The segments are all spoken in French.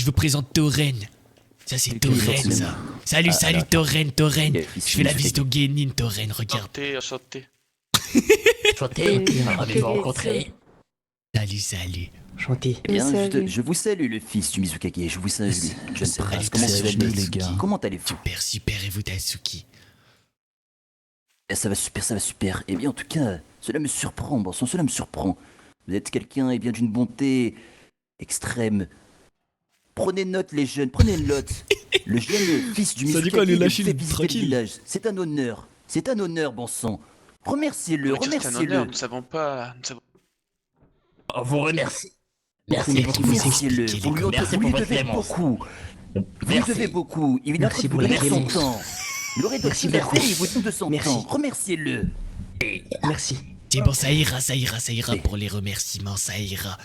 je vous présente Tauren. Ça c'est Tauren ça. Salut, salut Tauren, Tauren. Je fais la visite au Genin, Tauren, regarde. Enchanté. Enchanté, ravi de vous rencontrer. Salut, salut. Enchanté. Eh bien, Salut. je vous salue, le fils du Mizukage. Je vous salue, jeune prince. Comment salut, allez-vous, les les gars? Comment allez-vous? Super, super, et vous Tatsuki? Ça va super, ça va super. Eh bien, en tout cas, cela me surprend, bon sang, cela me surprend. Vous êtes quelqu'un, eh bien, d'une bonté extrême. Prenez note, les jeunes, prenez note. Le jeune fils du Ça dit Mizukage quoi, les nous lâcher fait visiter le tranquille? village. C'est un honneur. C'est un honneur, bon sang. Remerciez-le, C'est un honneur, remerciez-le. nous savons pas. On vous remercie. Merci pour vous tout. Remerciez-le. expliquer, Vous les lui gars. Merci vous pour lui votre devez clémence. beaucoup. Vous lui Merci. devez beaucoup. Il est en train Merci de pour vous la donner son clémence. temps. Il aurait Merci dû le beaucoup. faire, il vous donne de son Merci. temps. Remerciez-le. Merci. C'est bon, ça ira pour les remerciements, ça ira.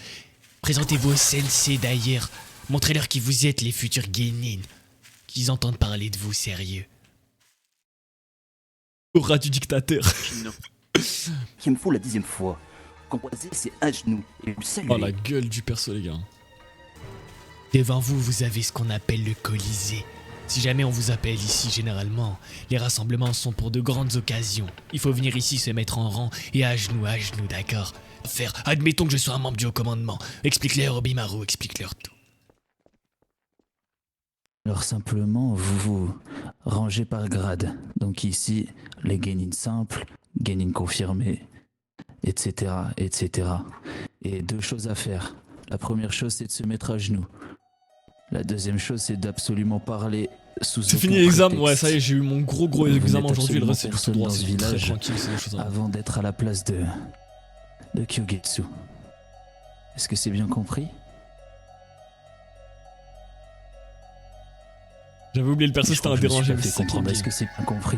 Présentez-vous au sensei d'ailleurs. Montrez-leur qui vous êtes, les futurs Genin. Qu'ils entendent parler de vous, sérieux. Aura du dictateur. Pino. Qui me faut la 10e fois. Croisez ses à genoux et vous saluez. Oh la gueule du perso, les gars. Devant vous, vous avez ce qu'on appelle le Colisée. Si jamais on vous appelle ici, généralement, les rassemblements sont pour de grandes occasions. Il faut venir ici se mettre en rang et à genoux, d'accord? Faire, admettons que je sois un membre du haut commandement. Explique-leur Obimaru, explique-leur tout. Alors simplement, vous vous rangez par grade. Donc ici, les Genin simples, Genin confirmés, etc., etc. Et deux choses à faire. La première chose, c'est de se mettre à genoux. La deuxième chose, c'est d'absolument parler sous C'est aucun fini l'examen, prétexte. ouais, ça y est, j'ai eu mon gros Vous examen n'êtes aujourd'hui, le reste c'est absolument tout droit, personne c'est dans ce très village tranquille, c'est des choses à... avant d'être à la place de Kyogetsu. Est-ce que c'est bien compris? J'avais oublié le perso, Je c'était crois un que je me suis dérangé, pas mais fait c'est ça qui comprendre. est Est-ce que c'est bien compris?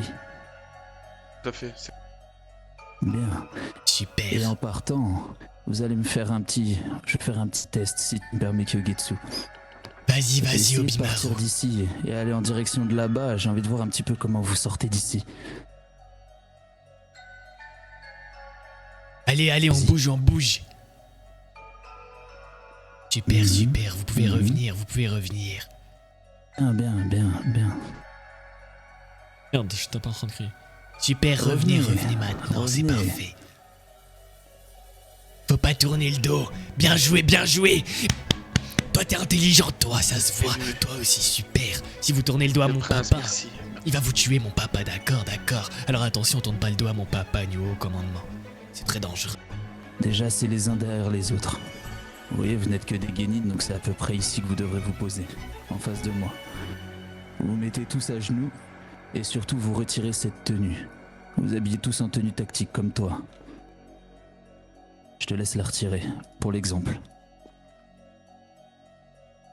Tout à fait. Bien. super. Et en partant, vous allez me faire un petit... Je vais faire un petit test, si tu me permets, Kyogetsu. Vas-y, vas-y, Essayez de partir Obimaru. d'ici et aller en direction de là-bas. J'ai envie de voir un petit peu comment vous sortez d'ici. Allez, on Vas-y. bouge, on bouge. Super, Mhm. super, vous pouvez Mhm. revenir, vous pouvez revenir. Bien. Merde, je t'ai pas en train de crier. Super, revenez maintenant, c'est Revenez. parfait. Faut pas tourner le dos. Bien joué, bien joué. Toi, t'es intelligent, toi, ça se voit. Toi aussi, super. Si vous tournez le dos à Le mon prince, papa, merci. il va vous tuer, mon papa, d'accord. Alors attention, tourne pas le dos à mon papa ni au haut commandement. C'est très dangereux. Déjà, c'est les uns derrière les autres. Vous voyez, vous n'êtes que des Genin, donc c'est à peu près ici que vous devrez vous poser, en face de moi. Vous vous mettez tous à genoux, et surtout vous retirez cette tenue. Vous habillez tous en tenue tactique, comme toi. Je te laisse la retirer, pour l'exemple.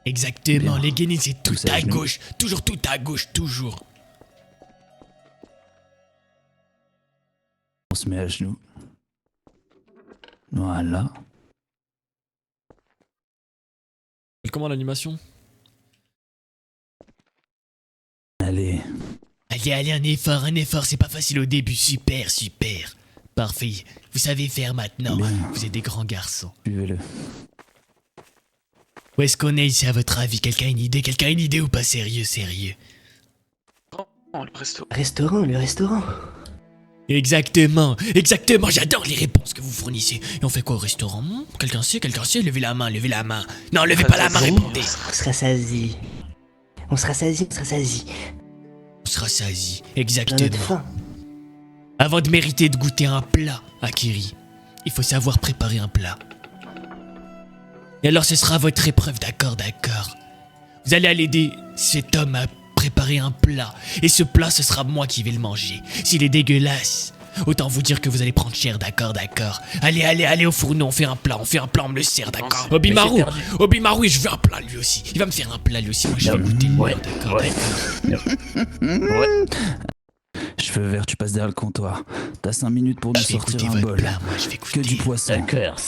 Exactement, Bien. les Genin, c'est tout Tous à à genoux. gauche. Toujours tout à gauche, toujours. On se met à genoux. Voilà. Comment l'animation? Allez, Allez, un effort, c'est pas facile au début. Super. Parfait. Vous savez faire maintenant. Bien. Vous êtes des grands garçons. suivez-le. Où est-ce qu'on est ici à votre avis? Quelqu'un a une idée ou pas? Sérieux? Oh, le resto. Le restaurant. Exactement, j'adore les réponses que vous fournissez. Et on fait quoi au restaurant? Quelqu'un sait? Levez la main. Non, levez pas la main, répondez. On se rassasie. On se rassasie. On se rassasie, On a notre exactement. faim. Avant de mériter de goûter un plat, Akiri, il faut savoir préparer un plat. Et alors ce sera votre épreuve, d'accord. Vous allez aider cet homme à préparer un plat. Et ce plat, ce sera moi qui vais le manger. S'il est dégueulasse, autant vous dire que vous allez prendre cher, d'accord. Allez au fourneau, on fait un plat, on me le sert, d'accord. Mais Obimaru, perdu. je veux un plat lui aussi. Il va me faire un plat lui aussi, moi je vais goûter le Ouais, mien, d'accord. ouais. Cheveux verts, tu passes derrière le comptoir. T'as 5 minutes pour nous Je vais sortir goûter un votre bol. plat, moi je vais Que du goûter. poisson. D'accord.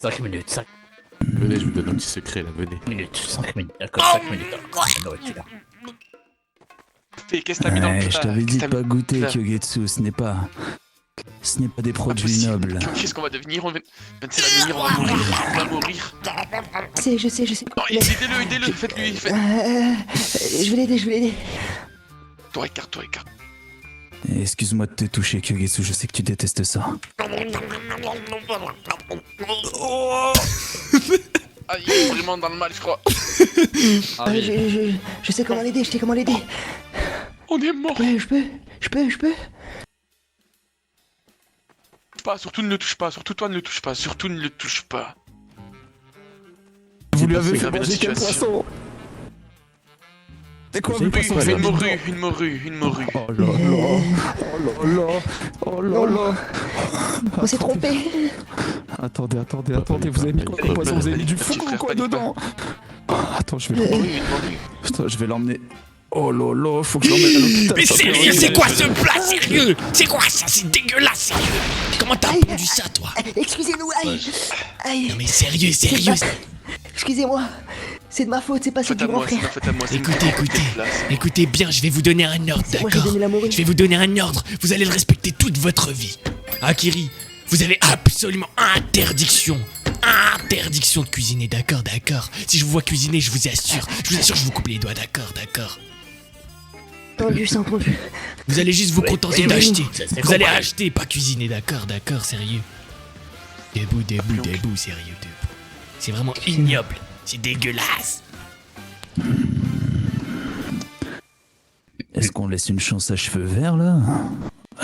5 minutes, 5 Venez, je vous donne un petit secret là, venez. minutes, 5 minutes. D'accord, 5 minutes. Nourriture. Qu'est-ce que t'as mis dans le Ouais, plat? je t'avais dit Qu'est-ce de que t'as pas goûter plat Kyogetsu, ce n'est pas Ce n'est pas des produits nobles. Qu'est-ce qu'on va devenir? On va c'est l'avenir, on va mourir. On va mourir. Je sais. Non, aidez-le, faites-lui. Je vais l'aider. Toi, écarte. Excuse-moi de te toucher, Kyogetsu, je sais que tu détestes ça. Ah, il est vraiment dans le mal, je crois. Je sais comment l'aider, On est mort. Ouais, je peux. Pas, surtout ne le touche pas, surtout toi ne le touche pas, surtout ne le touche pas. Vous lui avez fait manger quel poisson? C'est quoi, Oui, une morue. Oh là là. On s'est trompé. Attendez, vous avez mis quoi comme poisson? Vous avez mis du fou ou quoi dedans? Attends, je vais l'emmener. Oh là là, faut que je l'emmène à l'hôpital. Mais sérieux, c'est quoi ce plat, sérieux? C'est quoi ça? C'est dégueulasse, sérieux. Comment t'as pondu ça, toi? Excusez-nous, aïe. Non mais sérieux. Excusez-moi. C'est de ma faute, c'est pas celle Faites du à grand moi, c'est frère. ma faute à moi. c'est Écoutez, ma faute, là, c'est- écoutez bien, je vais vous donner un ordre, C'est moi qui ai d'accord? donné la morue. Je vais vous donner un ordre, vous allez le respecter toute votre vie. Akiri, vous avez absolument interdiction de cuisiner, d'accord? Si je vous vois cuisiner, je vous assure, je vous coupe les doigts, d'accord? C'est entendu. Vous allez juste vous contenter oui, d'acheter. c'est Vous allez compris. acheter, pas cuisiner, d'accord, sérieux. Debout, sérieux, debout. C'est vraiment ignoble, c'est dégueulasse. Est-ce qu'on laisse une chance à cheveux verts là?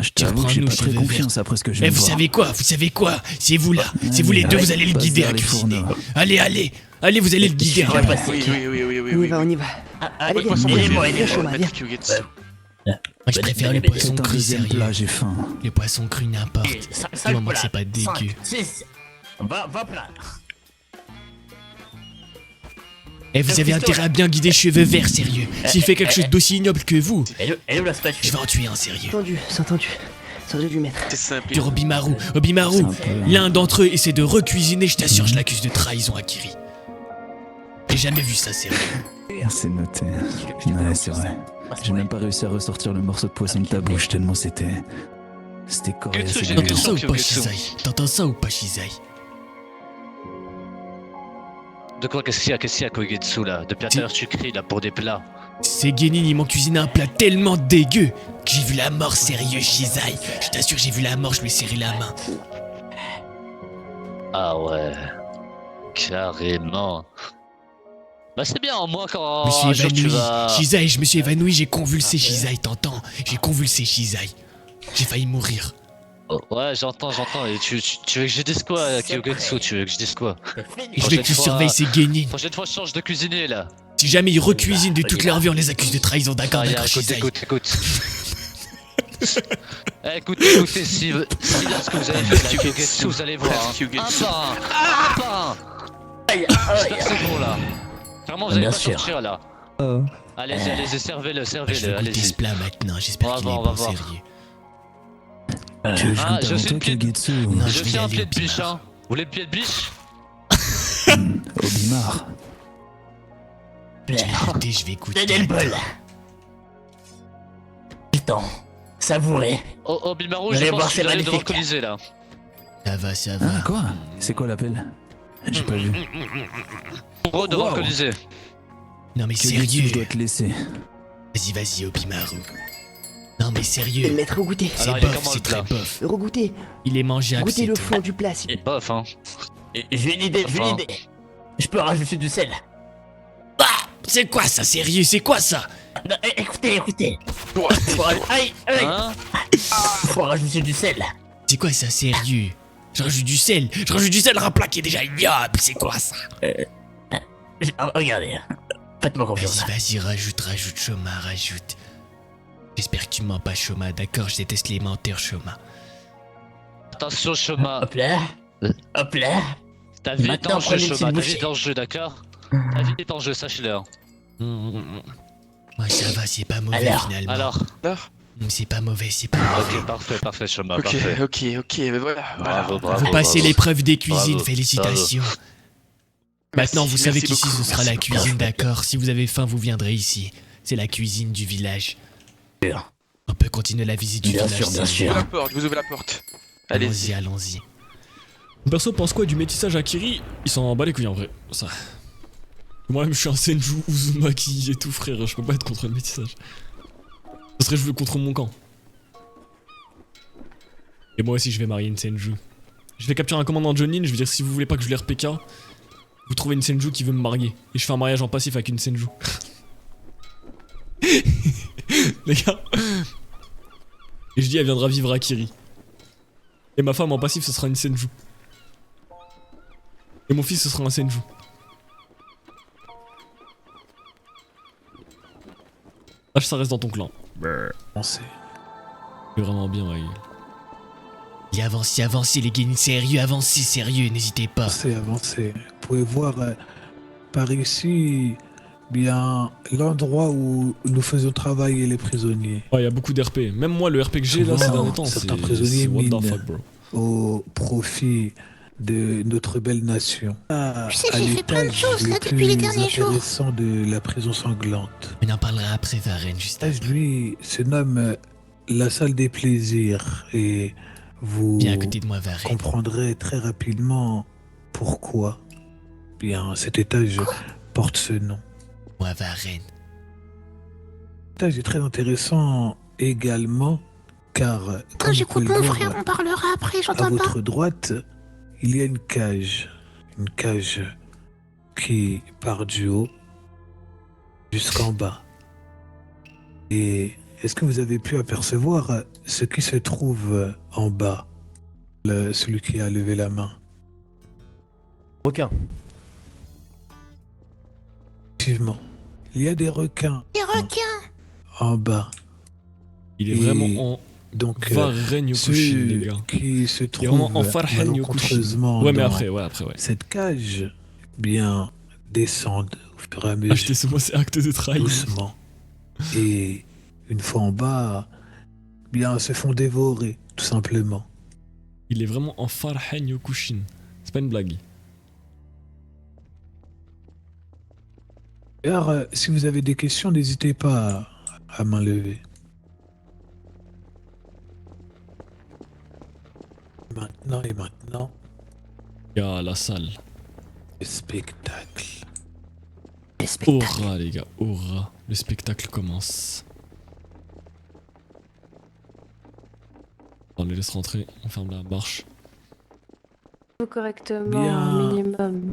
Je t'avoue que j'ai Reprends-nous, pas très cheveux confiance après ce que je Mais viens de vous voir. savez quoi? C'est vous là, c'est vous les deux, vous allez le passe guider à vers les cuisiner. fourneaux. Allez, vous allez le guider à Ouais, cuisiner. passer. On y va. Allez, viens, aidez-moi, viens, Shoma, viens. Moi je préfère les poissons C'est un crus, deuxième sérieux. plat, j'ai faim. Les poissons crus n'importe. Du moment que c'est pas dégueu. 6. Va plat. Et vous avez intérêt à bien guider cheveux verts, sérieux. S'il fait quelque chose d'aussi ignoble que vous, Elle est où la je spatule? vais en tuer un, sérieux. C'est entendu. Ça aurait dû mettre. C'est simple. Sur Obimaru, l'un d'entre eux essaie de recuisiner, je t'assure, je l'accuse de trahison, Akiri. J'ai jamais vu ça, sérieux. C'est noté. Ouais, c'est vrai. J'ai même pas réussi à ressortir le morceau de poisson de ta bouche tellement c'était coriace. Getsu, et j'ai dégueu. T'entends ça ou pas, Kyogetsu. Shizai? T'entends ça ou pas, Shizai? De quoi? Qu'est-ce qu'il y a, Kogetsu là? Depuis tout à l'heure, tu cries là pour des plats. Ces Genin, ils m'ont cuisiné un plat tellement dégueu que j'ai vu la mort, sérieux, Shizai. Je t'assure, j'ai vu la mort, je lui ai serré la main. Ah ouais. Carrément. Bah c'est bien, au moins quand Je me un suis jour tu évanoui. vas... Shizai, je me suis évanoui, j'ai convulsé, Shizai, t'entends? J'ai convulsé, Shizai. J'ai failli mourir. Oh, ouais, j'entends. Et tu veux que je dise quoi, Kyogetsu? Tu veux que je dise quoi? Et je veux que tu surveilles ces Genin. Prochaine fois, je change de cuisinier là. Si jamais ils recuisinent de toute leur vie, on les accuse de trahison, d'accord, Ah, d'accord, Shizai. écoute. Écoutez, si lorsque vous allez faire la Kyogetsu, vous allez voir. Hein. Un par un. C'est bon là. Vraiment, vous allez Bien pas sûr. sortir là. Allez-y, servez-le, Je vais goûter allez-y. ce plat maintenant, j'espère On va qu'il est voir, on va bon, voir. sérieux. Tu veux que je Ah, goûte j'ai avant aussi toi, une pied de- Kyogetsu? Non, je J'ai vais aussi y un aller, pied de biche, Obimar. hein. Vous voulez le pied de biche? Obimar. Écoutez, je vais goûter. Tenez le bol. Putain, savourez. Oh, Obimaru, Vous je allez pense voir, que c'est vous allez devoir magnifique. coaliser là. Ça va. Ah, quoi? C'est quoi l'appel? J'ai pas vu. Gros, devoir coaliser. Non mais Kyogetsu, sérieux. je dois te laisser. Vas-y, Obimaru. Non mais Et le sérieux. mettre au goûter. C'est Alors, il est bof, comment, c'est le très plat bof. Regoûter. Il est mangeable, Goûter c'est le tout. fond du plat. Il est bof, hein. J'ai une idée. Je peux rajouter du sel. C'est quoi ça, sérieux? C'est quoi ça? Non, écoutez. Toi, Aïe. Hein? Faut rajouter du sel. C'est quoi ça, sérieux? Je rajoute du sel à un plat qui est déjà ignoble, c'est quoi ça? Regardez. Faites-moi confiance. Vas-y, rajoute, Shoma, rajoute. J'espère que tu mens pas, Shoma, d'accord? Je déteste les menteurs, Shoma. Attention, Shoma. Hop là. Ta vie est Maintenant, en jeu, prenez une Shoma. Ta petite vie est en jeu, d'accord? Ta vie est en jeu, sache-le. hein. Ouais, ça va, c'est pas mauvais Alors, finalement. Alors, C'est pas mauvais, c'est pas mauvais. ok, parfait, Shoma, parfait. ok, mais voilà. Bravo. Vous passez l'épreuve des cuisines, Bravo, félicitations. Maintenant, vous Merci, savez merci qu'ici beaucoup, ce sera merci la beaucoup. cuisine, d'accord? Si vous avez faim, vous viendrez ici. C'est la cuisine du village. Sûr. On peut continuer la visite du Bien village. sûr, bien si vous sûr. voulez. Je vous ouvre la porte. Allez-y. Allons-y. Mon perso pense quoi du métissage Akiri? Il s'en bat les couilles en vrai. Ça. Moi-même je suis un Senju Uzumaki et tout frère, je peux pas être contre le métissage. Ça serait jouer contre mon camp. Et moi aussi je vais marier une Senju. Je vais capturer un commandant Jonin, je vais dire si vous voulez pas que je l'ai RPK, vous trouvez une Senju qui veut me marier. Et je fais un mariage en passif avec une Senju. Les gars. Et je dis elle viendra vivre à Akiri. Et ma femme en passif ce sera une Senju. Et mon fils ce sera un Senju. Lâche ça reste dans ton clan. Avancez, C'est vraiment bien ouais. Et avancez les Genin, avancez sérieux, n'hésitez pas. avancez. Vous pouvez voir par ici, bien, l'endroit où nous faisons travailler les prisonniers. Ouais, y a beaucoup d'RP. Même moi, le RP que j'ai là ces derniers temps, certains prisonniers what the minent fuck, bro. au profit de notre belle nation. Tu sais que j'ai fait plein de choses là depuis les derniers jours. Intéressant de la prison sanglante. On en parlera après, Varenne, juste Cet après. lui se nomme la salle des plaisirs et vous Viens à côté de moi, Varenne. comprendrez très rapidement pourquoi. Bien, cet étage porte ce nom. Moi, Varenne. Cet étage est très intéressant également car Attends, comme vous j'écoute pouvez le mon voir, frère, on parlera après, à j'entends pas. votre droite, il y a une cage qui part du haut jusqu'en bas. Et est-ce que vous avez pu apercevoir ce qui se trouve en bas, celui qui a levé la main? Requin. Effectivement, il y a des requins Des requins. en bas. Il est Et vraiment en Donc, Varenne Yokushin, les ceux gars. qui se Il est vraiment trouvent en Farhen Yokushin. malencontreusement Ouais, mais dans après, ouais, après, ouais. cette cage, bien, descendent au fur et à Acheter mesure, ce mot, c'est acte de trahison. doucement. Et une fois en bas, bien, se font dévorer, tout simplement. Il est vraiment en Farhen Yokushin. C'est pas une blague. Alors, si vous avez des questions, n'hésitez pas à main levée. Maintenant, Gars, la salle. le spectacle. Aura, les gars, aura. Le spectacle commence. On les laisse rentrer, on ferme la marche. Correctement, Bien. minimum.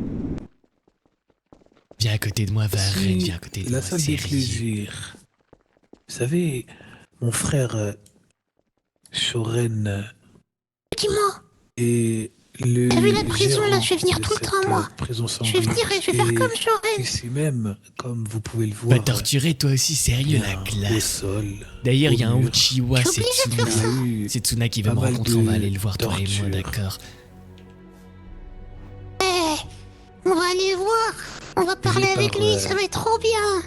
Viens à côté de moi, Varenne, viens à côté de moi, La salle des sérieux. plaisirs. Vous savez, mon frère Shoren Dis-moi, et le. T'as vu la prison, là, gérant je vais venir de tout le cette, temps, moi. Prison je vais venir et je vais faire sanglante comme est Shoren. Ici même, comme vous pouvez le Va voir. torturer toi aussi, sérieux, la bien au classe. sol. D'ailleurs, il y a un au mur. Uchiwa, Je suis obligée de faire Setsuna. Il y a eu C'est Tsuna qui veut pas me mal rencontrer, on va de aller le voir, toi et moi, tortures. d'accord. On va aller le voir. On va parler Par, avec lui, ça va être trop bien.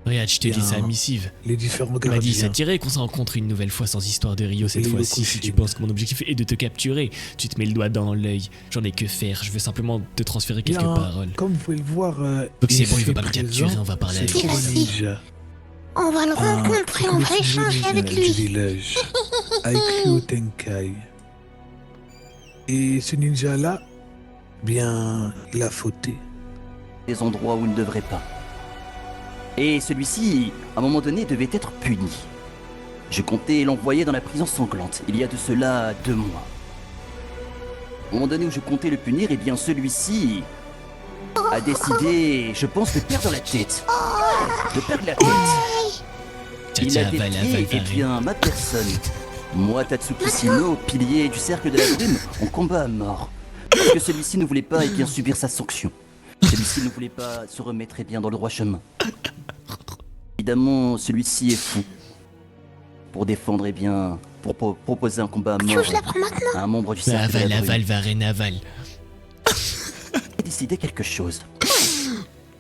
Regarde, je te lis Bien. sa missive. les différents Il m'a dit, ça gardiens. tirait qu'on se rencontre une nouvelle fois sans histoire de Rio cette Les fois-ci. Si Yokushin. tu penses que mon objectif est de te capturer, tu te mets le doigt dans l'œil. J'en ai que faire, je veux simplement te transférer quelques Bien, paroles. Comme vous pouvez le voir, Donc c'est ici bon, il veut pas me présent, capturer, on va parler c'est avec lui. trois Merci. ninjas. On va le rencontrer, on va le échanger ninja avec du lui. village, Aikyo Tenkai. Et ce ninja-là, bien, il a fauté. Des endroits où il ne devrait pas. Et celui-ci, à un moment donné, devait être puni. Je comptais l'envoyer dans la prison sanglante, il y a de cela 2 mois. Au moment donné où je comptais le punir, eh bien celui-ci a décidé, je pense, de perdre la tête. De perdre la tête. Tiens, Il tiens, a avale, défié, avale, eh avale. bien, ma personne. Moi, Tatsuki Shino, pilier du cercle de la brume, en combat à mort. Parce que celui-ci ne voulait pas, eh bien, subir sa sanction. Celui-ci ne voulait pas se remettre, eh bien, dans le droit chemin. Évidemment, celui-ci est fou. Pour défendre, eh bien, pour proposer un combat à mort Je la prends maintenant. à un membre du cercle de Avale, la brume. avale, Varenne, avale. Il a décidé quelque chose.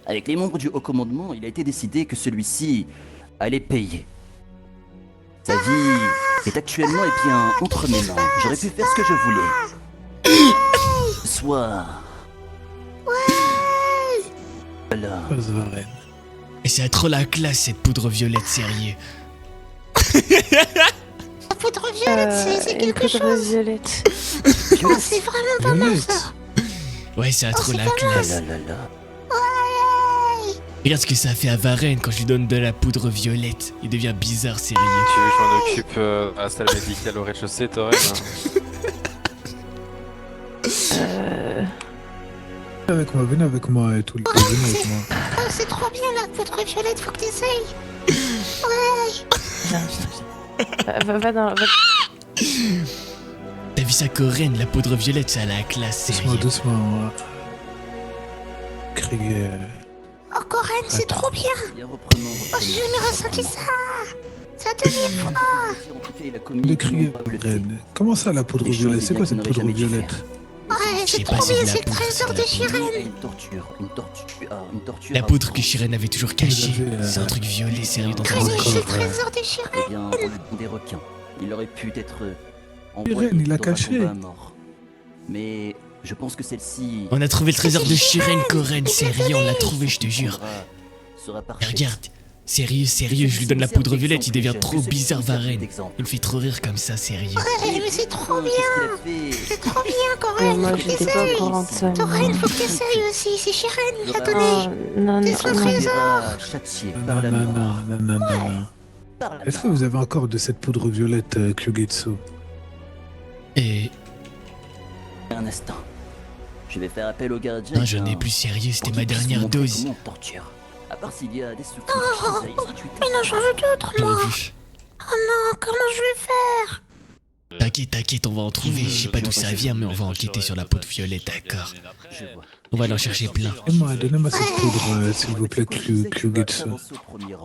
Avec les membres du haut commandement, il a été décidé que celui-ci allait payer. Sa vie est actuellement, eh bien, entre mes mains. J'aurais pu faire ce que je voulais. Ce soir. Voilà. Passe Varenne. Et c'est trop la classe cette poudre violette, sérieux. poudre violette, c'est Une quelque poudre chose. violette. Oh, c'est vraiment pas mal Violette. ça. Ouais, ça a trop la Ah classe. là là là. Ouais. Regarde ce que ça fait à Varenne quand je lui donne de la poudre violette. Il devient bizarre, sérieux. Tu veux que je m'en occupe à la salle médicale au rez-de-chaussée, Torren? Venez avec moi et tout le temps. Venez avec moi. Oh, c'est trop bien la poudre violette, faut que t'essayes. Ouais. Va dans... T'as vu ça, Corinne? La poudre violette, ça a la classe, Doucement, sérieux. doucement. Crier. Oh, Corinne, c'est trop bien. Bien, reprenons. Oh, j'ai jamais ressenti ça. C'est la deuxième fois. En tout cas, il a commis De crier. d'innombrables faits. Ren. Comment ça la poudre Des choses violette? C'est quoi qu'il cette n'aurait poudre jamais dû violette? faire. Ouais, Je sais c'est pas trop si bien, de la c'est le poudre, trésor c'est de la Chirène. Une torture. La à poudre vous. que Chirène avait toujours cachée. Vous avez, C'est un truc violet, sérieux, dans Corinne, un Encore, c'est le coffre. trésor de Chirène. Eh bien, on lui donne des requins. Il aurait pu être envoyé Ren, il a dans un caché. combat à mort. Mais je pense que celle-ci. On a trouvé le trésor de Chirène, Corinne, sérieux, on l'a trouvé, je te jure. Sera Et parfaite. regarde, sérieux, je lui donne la poudre violette, il devient trop bizarre, Varenne. Il me fait trop rire comme ça, sérieux. Ouais, mais c'est trop bien. C'est trop bien, Oh, Corinne. moi, Faut que j'étais pas au t'essayes. courant de ça. Corinne, faut que t'essayes aussi. C'est Chirène qui l'a Oh, donné. non, C'est son non. trésor. Châtié Non, par la non, mort. non, non, non, non, non. Par la Est-ce que mort. vous avez encore de cette poudre violette, Kyugetsu? Et Un instant. Je vais faire appel au gardien. non, j'en ai plus, sérieux, c'était ma dernière dose. Comment on torture. À part s'il y a des secours. Mais non, j'en veux d'autres, moi. J'aurais vu. Oh non, comment je vais faire? T'inquiète, on va en trouver. Je sais pas d'où ça vient, mais on va enquêter sur la poudre violette, d'accord. Je vois. On va en chercher plein. Donnez-moi cette poudre, s'il vous plaît, Kyugetsu.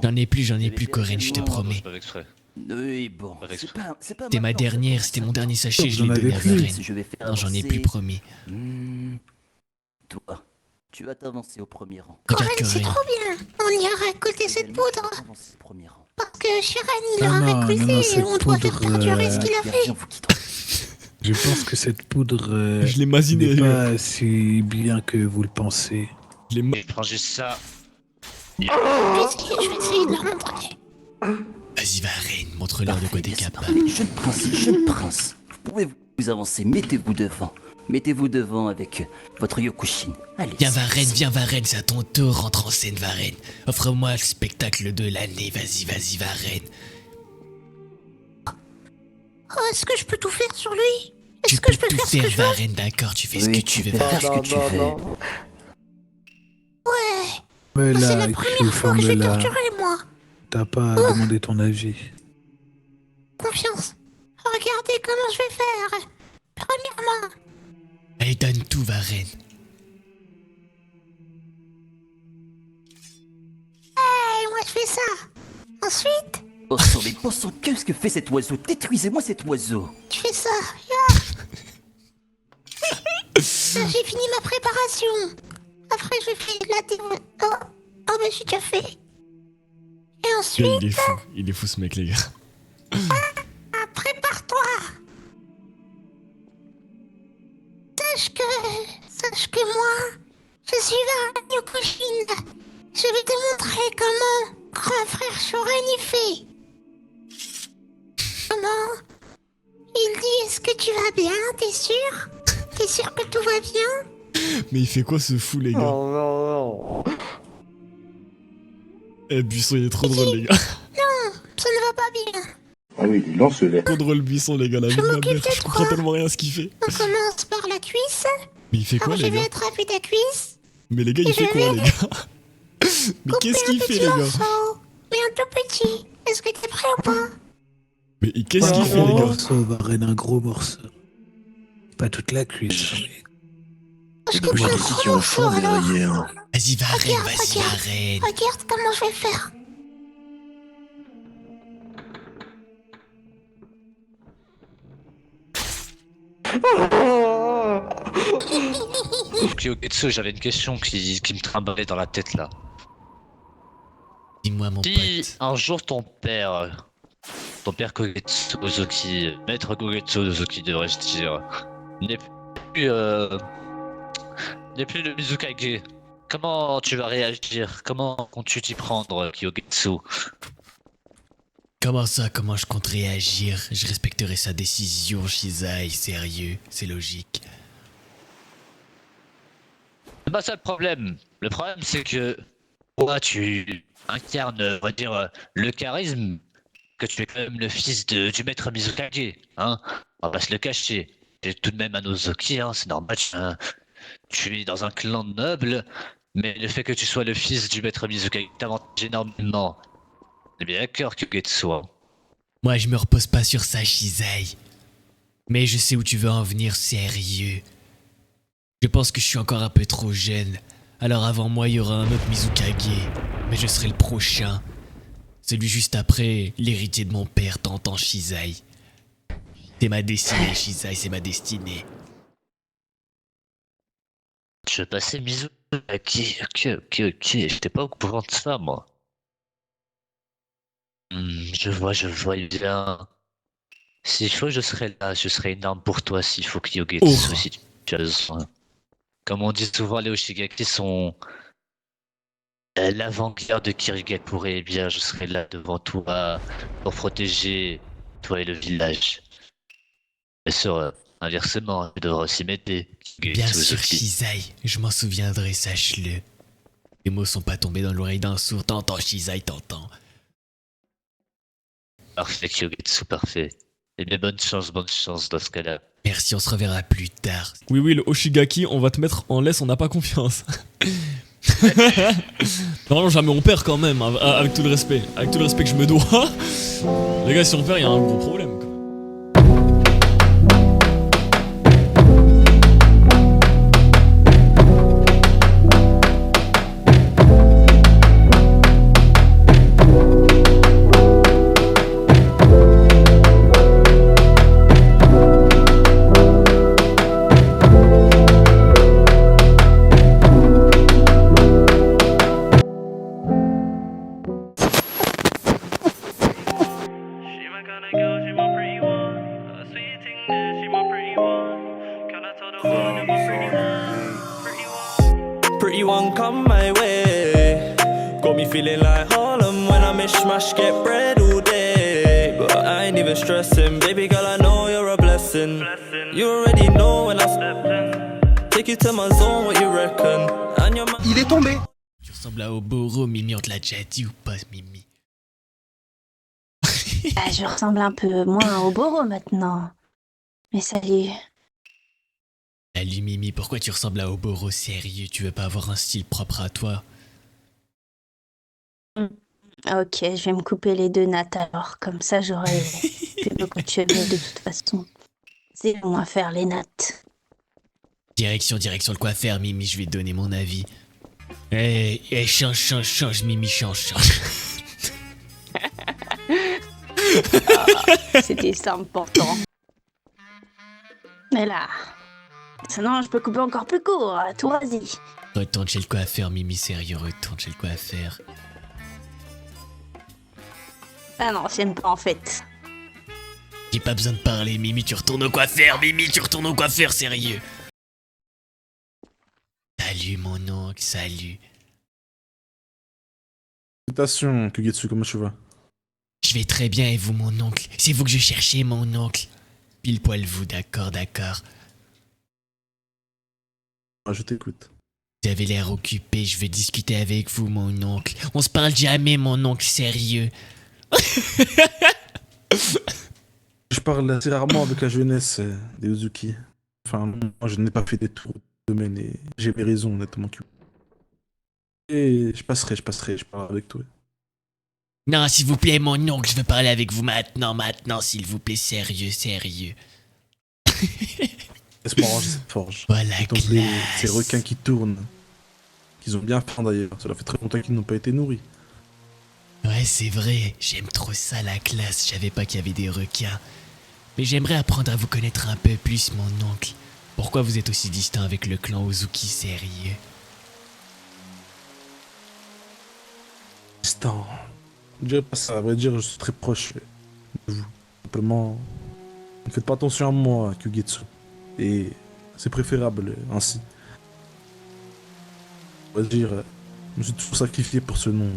J'en ai plus, Corinne, je te promets. Pas exprès. Oui, bon. C'était ma dernière, c'était mon dernier sachet, je Vous l'ai en donné à avez plus. Varenne. Non, j'en ai plus, promis. Toi, tu vas t'avancer au premier rang. Regarde, Corinne, c'est Corinne. trop bien. On ira récolter cette poudre. Avancer au premier rang. Parce que Chirène, il Non, l'a non, récolté non, et cette on doit faire poudre, perdurer ce qu'il a fait. Gardien, faut qu'il te- Je pense que cette poudre Je l'ai masiné, n'est lui. pas si bien que vous le pensez. Je l'ai ma- Et prends juste ça. Je vais essayer de leur montrer. Vas-y, Varenne, montre-leur de quoi t'es Parfait, capable. jeune prince, vous pouvez vous avancer, mettez-vous devant. Mettez-vous devant avec votre Yokushin. Allez. Viens, Varenne, c'est à ton tour, rentre en scène, Varenne. Offre-moi le spectacle de l'année, vas-y, Varenne. Oh, est-ce que je peux tout faire sur lui? Tu Est-ce que peux je peux tout faire ce que faire, je veux? Varenne, d'accord, tu fais ce Oui, que tu veux, peux faire Varenne. ce que tu veux. Ouais, Mais c'est là, la première fois que je vais là, torturer, moi. t'as pas demandé ton avis. Confiance. Regardez comment je vais faire. Premièrement, Allez, donne tout, Varenne. moi je fais ça. Ensuite, Oh sang, qu'est-ce que fait cet oiseau? Détruisez-moi cet oiseau. je fais ça. Ah. Là, j'ai fini ma préparation. Après, je fais la dévo... Oh, bah j'ai déjà fait. Et ensuite, Il est fou ce mec, les gars. prépare-toi. Sache que moi, je suis un Yokushin. Je vais te montrer comment grand frère Shoren y fait. Comment? Il dit, est-ce que tu vas bien? T'es sûr? T'es sûr que tout va bien? Mais il fait quoi ce fou, les gars? non. Eh, Buisson, il est trop drôle, les gars. Ça ne va pas bien. Ah oui, il lance l'air. Trop drôle, Buisson, les gars, la vie de ma m'occupe mère. de Je comprends toi. tellement rien à ce qu'il fait. On commence par la cuisse. Mais il fait quoi, Alors je les vais gars? attraper ta cuisse. Mais les gars, il Et fait je quoi, vais les gars? Mais Couper qu'est-ce un qu'il fait, petit les gars? morceau. Mais un tout petit. Est-ce que t'es prêt ou pas? Mais qu'est-ce qu'il Un fait, les gros gars? morceau, Varenne, un gros morceau. Pas toute la cuisse. mais- Je coupe un gros morceau alors. Vas-y, Varenne, Regarde, vas-y, regarde. Varenne. Regarde comment je vais faire. Kyoketsu, j'avais une question qui me trimballait dans la tête là. Dis-moi, mon Si pote. un jour ton père Kogetsu Ozuki, maître Kogetsu Ozuki devrais-je dire, n'est plus le Mizukage, comment tu vas réagir? Comment comptes-tu t'y prendre, Kyogetsu? Comment ça, comment je compte réagir? Je respecterai sa décision, Shizai, sérieux, c'est logique. C'est pas ça le problème. Le problème, c'est que toi, tu incarnes, on va dire, le charisme, que tu es quand même le fils du maître Mizukage, hein. On va pas se le cacher. Tu es tout de même un Ozuki, hein, c'est normal. Tu es dans un clan noble, mais le fait que tu sois le fils du maître Mizukage t'avantage énormément. C'est bien d'accord, Kyugetsu. Moi, je me repose pas sur ça, Shizai. Mais je sais où tu veux en venir, sérieux. Je pense que je suis encore un peu trop jeune. Alors avant moi, il y aura un autre Mizukage. Mais je serai le prochain. Celui juste après, l'héritier de mon père, t'entends, Shizai. C'est ma destinée, Shizai, c'est ma destinée. Je veux passer Mizukage. Ok. J'étais pas au courant de ça, moi. Je vois bien. S'il faut, je serai là. Je serai une arme pour toi s'il faut, Kyogetsu, si tu as besoin. Comme on dit souvent, les Hoshigaki sont l'avant-garde de Kirigakure. Eh bien, je serai là devant toi pour protéger toi et le village. Bien sûr, inversement, tu devras aussi m'aider. Bien sûr, Shizai, je m'en souviendrai, sache-le. Les mots sont pas tombés dans l'oreille d'un sourd, t'entends, Shizai, t'entends. Parfait, Kyogetsu, parfait. Eh bien, bonne chance dans ce cas-là. Merci, on se reverra plus tard. Oui, le Hoshigaki, on va te mettre en laisse, on n'a pas confiance. Normalement, jamais on perd quand même, avec tout le respect. Avec tout le respect que je me dois. Les gars, si on perd, il y a un gros problème. Pretty one come my way. Got me feeling like Harlem when I mishmash get bread all day. But I ain't even stressing, baby girl, I know you're a blessing. You already know when I step in. Take you to my zone, what you reckon? And your Il est tombé. Tu ressembles à Oboro, Mimi, on te l'a déjà dit ou pas, Mimi? Je ressemble un peu moins à Oboro maintenant. Mais salut. Salut Mimi, pourquoi tu ressembles à Oboro? Sérieux, tu veux pas avoir un style propre à toi? Ok, je vais me couper les deux nattes alors. Comme ça, j'aurai plus beaucoup de cheveux de toute façon. C'est bon à faire les nattes. Direction le coiffeur, Mimi, je vais te donner mon avis. Change, Mimi, change. C'était simple pourtant. Mais là, sinon je peux couper encore plus court. Toi, vas-y. Retourne chez le coiffeur, Mimi, sérieux, retourne chez le coiffeur. Ah non, j'aime pas en fait. J'ai pas besoin de parler, Mimi, tu retournes au coiffeur, Mimi, tu retournes au coiffeur, sérieux. Salut mon oncle, salut. Salutations, Kugetsu, comment tu vas? Je vais très bien et vous, mon oncle? C'est vous que je cherchais, mon oncle. Pile poil vous, d'accord. Je t'écoute. Vous avez l'air occupé, je veux discuter avec vous, mon oncle. On se parle jamais, mon oncle, sérieux. Je parle assez rarement avec la jeunesse des Ozuki. Enfin, moi je n'ai pas fait des tours de domaine et j'ai mes raisons, honnêtement. Et je passerai, je parlerai avec toi. Non, s'il vous plaît, mon oncle, je veux parler avec vous maintenant, s'il vous plaît, sérieux. Laisse-moi ranger cette forge. Voilà, ces requins qui tournent. Qu'ils ont bien faim d'ailleurs. Ça fait très longtemps qu'ils n'ont pas été nourris. Ouais, c'est vrai, j'aime trop ça, la classe. Je savais pas qu'il y avait des requins. Mais j'aimerais apprendre à vous connaître un peu plus, mon oncle. Pourquoi vous êtes aussi distinct avec le clan Ozuki, sérieux? Distant. Je dirais pas ça, à vrai dire, je suis très proche de vous. Simplement, ne faites pas attention à moi, Kugetsu. Et c'est préférable ainsi. On va dire, je me suis toujours sacrifié pour ce nom.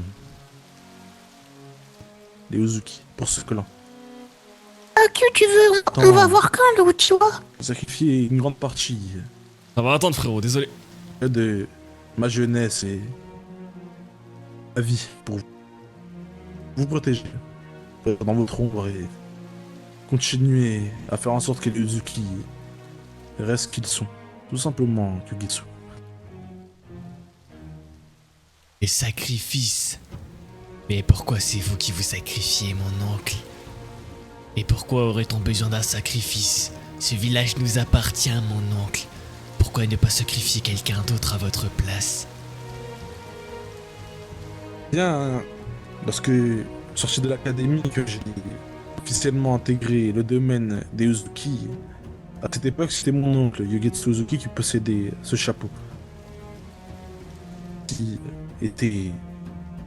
les Uzuki, pour ce clan. Que tu veux? On va voir quand, le Uchiwa? Sacrifier une grande partie Ça va attendre, frérot, désolé. de ma jeunesse et ma vie pour vous protéger dans votre ombre et continuer à faire en sorte que les Uzuki restent ce qu'ils sont. Tout simplement, Kugitsu. Les sacrifices. Mais pourquoi c'est vous qui vous sacrifiez, mon oncle? Et pourquoi aurait-on besoin d'un sacrifice? Ce village nous appartient, mon oncle. Pourquoi ne pas sacrifier quelqu'un d'autre à votre place? Bien, lorsque sorti de l'académie, que j'ai officiellement intégré le domaine des Uzuki, à cette époque, c'était mon oncle, Yogetsu Uzuki, qui possédait ce chapeau. Qui était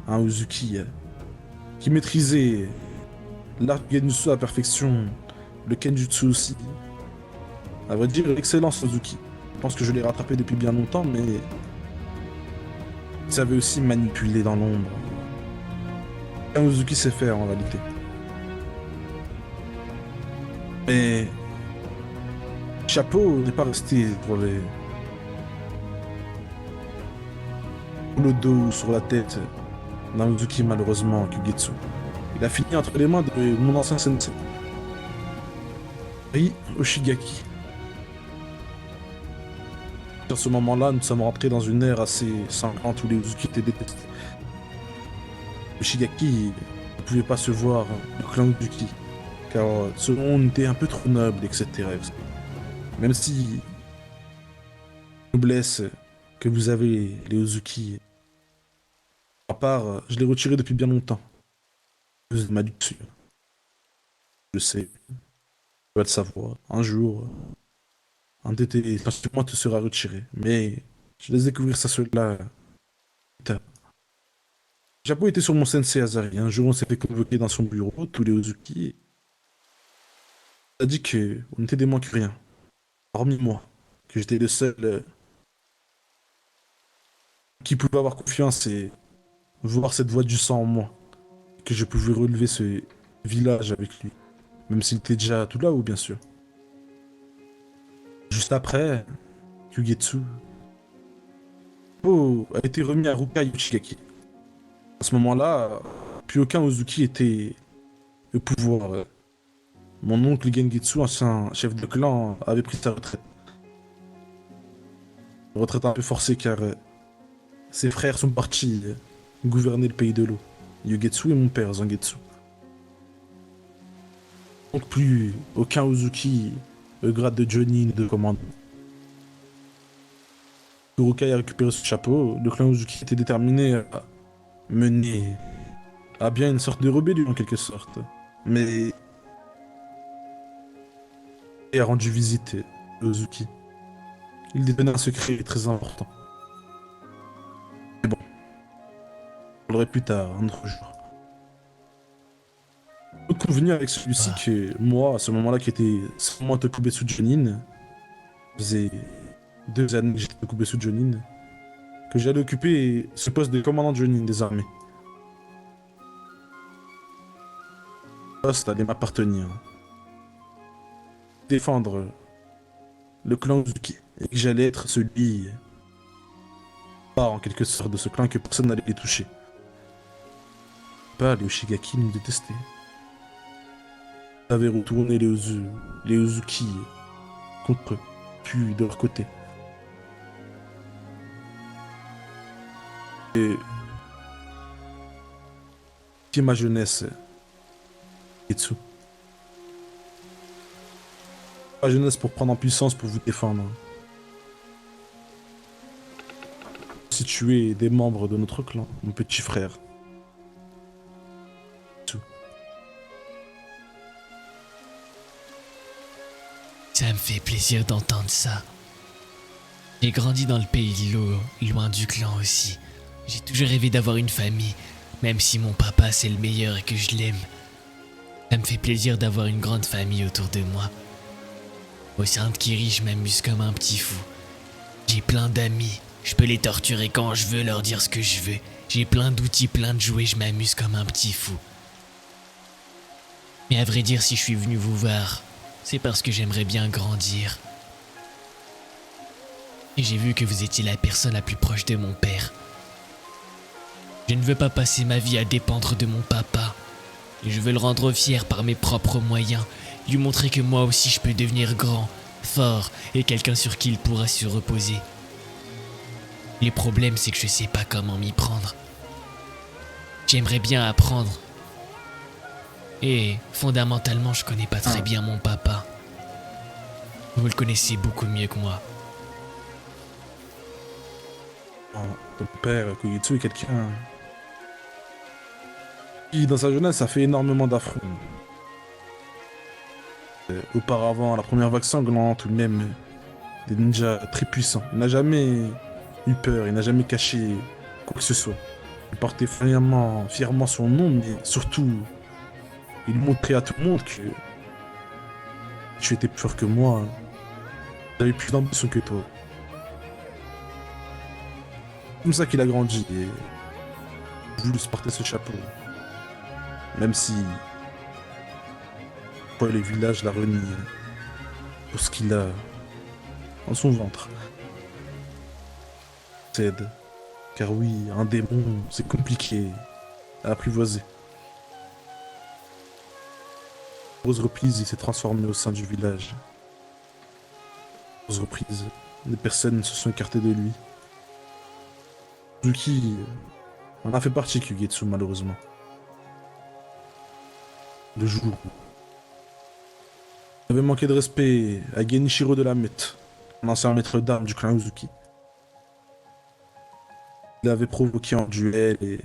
un Uzuki qui maîtrisait l'art Genjutsu à la perfection, le Kenjutsu aussi. À vrai dire, l'excellent Suzuki. Je pense que je l'ai rattrapé depuis bien longtemps, mais il savait aussi manipuler dans l'ombre. Un Uzuki sait faire en réalité. Mais chapeau n'est pas resté pour le dos ou sur la tête d'un Uzuki, malheureusement, Kugitsu. Il a fini entre les mains de mon ancien sensei, Ri Oshigaki. À ce moment-là, nous sommes rentrés dans une ère assez sanglante où les Uzuki étaient détestés. Oshigaki ne pouvait pas se voir le clan Uzuki, car ce monde était un peu trop noble, etc. Même si noblesse que vous avez, les Uzuki, à part, je l'ai retiré depuis bien longtemps. Vous êtes ma luxure. Je sais. Tu vas le savoir. Un jour, un de tes instruments te sera retiré. Mais je laisse découvrir ça cela plus tard. Chapeau était sur mon sensei Azari. Un jour, on s'est fait convoquer dans son bureau, tous les Uzuki. Il a dit qu'on n'était des moins que rien. Hormis moi. Que j'étais le seul qui pouvait avoir confiance et voir cette voix du sang en moi. Que je pouvais relever ce village avec lui. Même s'il était déjà tout là-haut, bien sûr. Juste après, Kugetsu a été remis à Rukai Uchigaki. À ce moment-là, plus aucun Uzuki était au pouvoir. Mon oncle Gengetsu, ancien chef de clan, avait pris sa retraite. Retraite un peu forcée car ses frères sont partis gouverner le pays de l'eau. Yogetsu et mon père, Zangetsu. Donc plus aucun Uzuki au grade de Jonin de commandant. Urukai a récupéré ce chapeau, le clan Uzuki était déterminé à mener à bien une sorte de rébellion en quelque sorte. Mais il a rendu visite aux Uzuki. Il détenait un secret très important. Mais bon, on parlerai plus tard, un autre jour. On est convenu avec celui-ci que moi, à ce moment-là, qui était seulement Tokubetsu Jonin, faisait 2 années que j'étais Tokubetsu Jonin, que j'allais occuper ce poste de commandant Jonin des armées. Ce poste allait m'appartenir. Défendre le clan Uzuki, et que j'allais être celui en quelque sorte de ce clan, que personne n'allait les toucher. Pas les Oshigaki nous détestaient. Ils avaient retourné les Uzuki contre eux, puis de leur côté. Et qui est ma jeunesse, Ketsu. Ma jeunesse pour prendre en puissance pour vous défendre. Si tu es des membres de notre clan, mon petit frère. Ça me fait plaisir d'entendre ça. J'ai grandi dans le pays de l'eau, loin du clan aussi. J'ai toujours rêvé d'avoir une famille, même si mon papa c'est le meilleur et que je l'aime. Ça me fait plaisir d'avoir une grande famille autour de moi. Au sein de Kiri, je m'amuse comme un petit fou. J'ai plein d'amis, je peux les torturer quand je veux, leur dire ce que je veux. J'ai plein d'outils, plein de jouets, je m'amuse comme un petit fou. Mais à vrai dire, si je suis venu vous voir, c'est parce que j'aimerais bien grandir. Et j'ai vu que vous étiez la personne la plus proche de mon père. Je ne veux pas passer ma vie à dépendre de mon papa. Et je veux le rendre fier par mes propres moyens, lui montrer que moi aussi je peux devenir grand, fort et quelqu'un sur qui il pourra se reposer. Le problème, c'est que je sais pas comment m'y prendre. J'aimerais bien apprendre. Et fondamentalement, je connais pas très bien mon papa. Vous le connaissez beaucoup mieux que moi. Ton père, Kogetsu, est quelqu'un qui, dans sa jeunesse, a fait énormément d'affronts. Auparavant, la première vague sanglante, ou même des ninjas très puissants. Il n'a jamais eu peur, il n'a jamais caché quoi que ce soit. Il portait fièrement son nom, mais surtout, il montrait à tout le monde que tu étais plus fort que moi. J'avais plus d'ambition que toi. C'est comme ça qu'il a grandi et voulu se porter ce chapeau. Même si Paul et village la renie pour ce qu'il a dans son ventre. Cède. Car oui, un démon, c'est compliqué à apprivoiser. Grosse reprise, il s'est transformé au sein du village. Grosse reprise, des personnes se sont écartées de lui. Suzuki en a fait partie, Kugetsu, malheureusement. Le jour où il avait manqué de respect à Genichiro de la Meute, un ancien maître d'armes du clan Uzuki. Il l'avait provoqué en duel et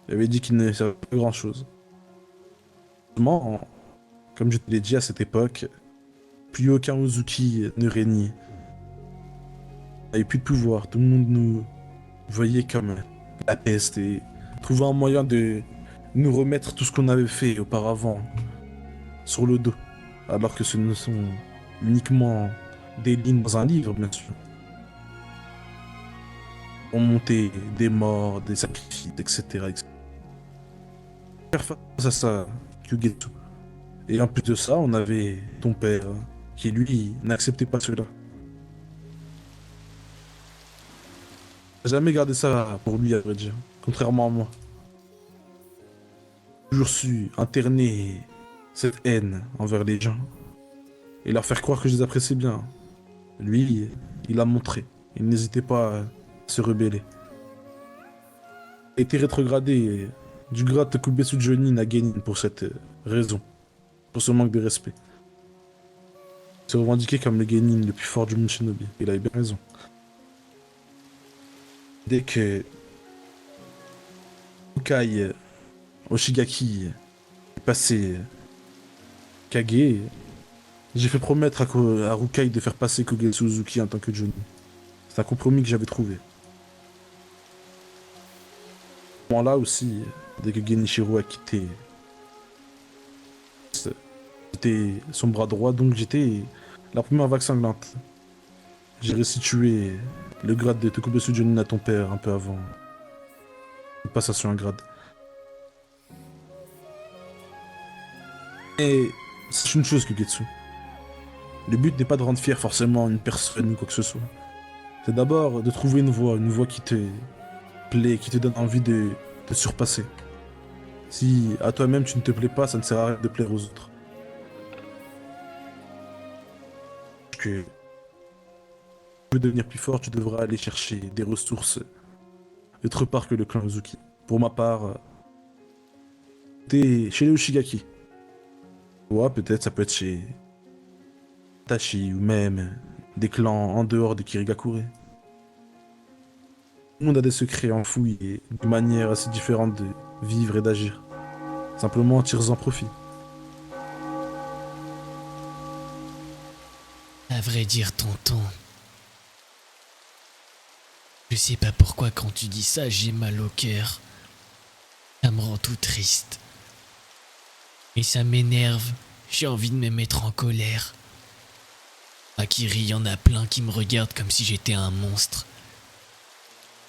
il avait dit qu'il ne savait pas grand chose. Comme je te l'ai dit à cette époque, plus aucun Uzuki ne régnait. Il n'avait plus de pouvoir, tout le monde nous voyait comme la peste et trouvait un moyen de nous remettre tout ce qu'on avait fait auparavant sur le dos, alors que ce ne sont uniquement des lignes dans un livre, bien sûr. On montait des morts, des sacrifices, etc. Faire face à ça, Kugetsu. Et en plus de ça, on avait ton père, qui lui n'acceptait pas cela. Il n'a jamais gardé ça pour lui, à vrai dire, contrairement à moi. J'ai toujours su interner cette haine envers les gens et leur faire croire que je les appréciais bien. Lui, il a montré. Il n'hésitait pas à se rebeller. Il a été rétrogradé du grade Tokubetsu Jonin à Genin pour cette raison. Pour ce manque de respect. Il se revendiquait comme le Genin le plus fort du monde shinobi. Il avait bien raison. Dès que Ukai Oshigaki est passé Kage, j'ai fait promettre à Rukai de faire passer Kogetsu Uzuki en tant que Jonin. C'est un compromis que j'avais trouvé. À ce moment-là aussi, dès que Genichiro a quitté, j'étais son bras droit, donc j'étais la première vague sanglante. J'ai restitué le grade de Tokubetsu Jonin à ton père un peu avant une passation à grade. Et c'est une chose, Kugetsu. Le but n'est pas de rendre fier forcément une personne ou quoi que ce soit. C'est d'abord de trouver une voie qui te plaît, qui te donne envie de te surpasser. Si à toi-même tu ne te plais pas, ça ne sert à rien de plaire aux autres. Que tu veux devenir plus fort, tu devras aller chercher des ressources autre part que le clan Uzuki. Pour ma part, t'es chez les Ushigaki. Ouais, peut-être ça peut être chez Tachi ou même des clans en dehors de Kirigakure. Tout le monde a des secrets enfouis et de manières assez différentes de vivre et d'agir. Simplement tire-en profit. À vrai dire, tonton, je sais pas pourquoi quand tu dis ça, j'ai mal au cœur. Ça me rend tout triste. Et ça m'énerve, j'ai envie de me mettre en colère. Akiri, y en a plein qui me regardent comme si j'étais un monstre.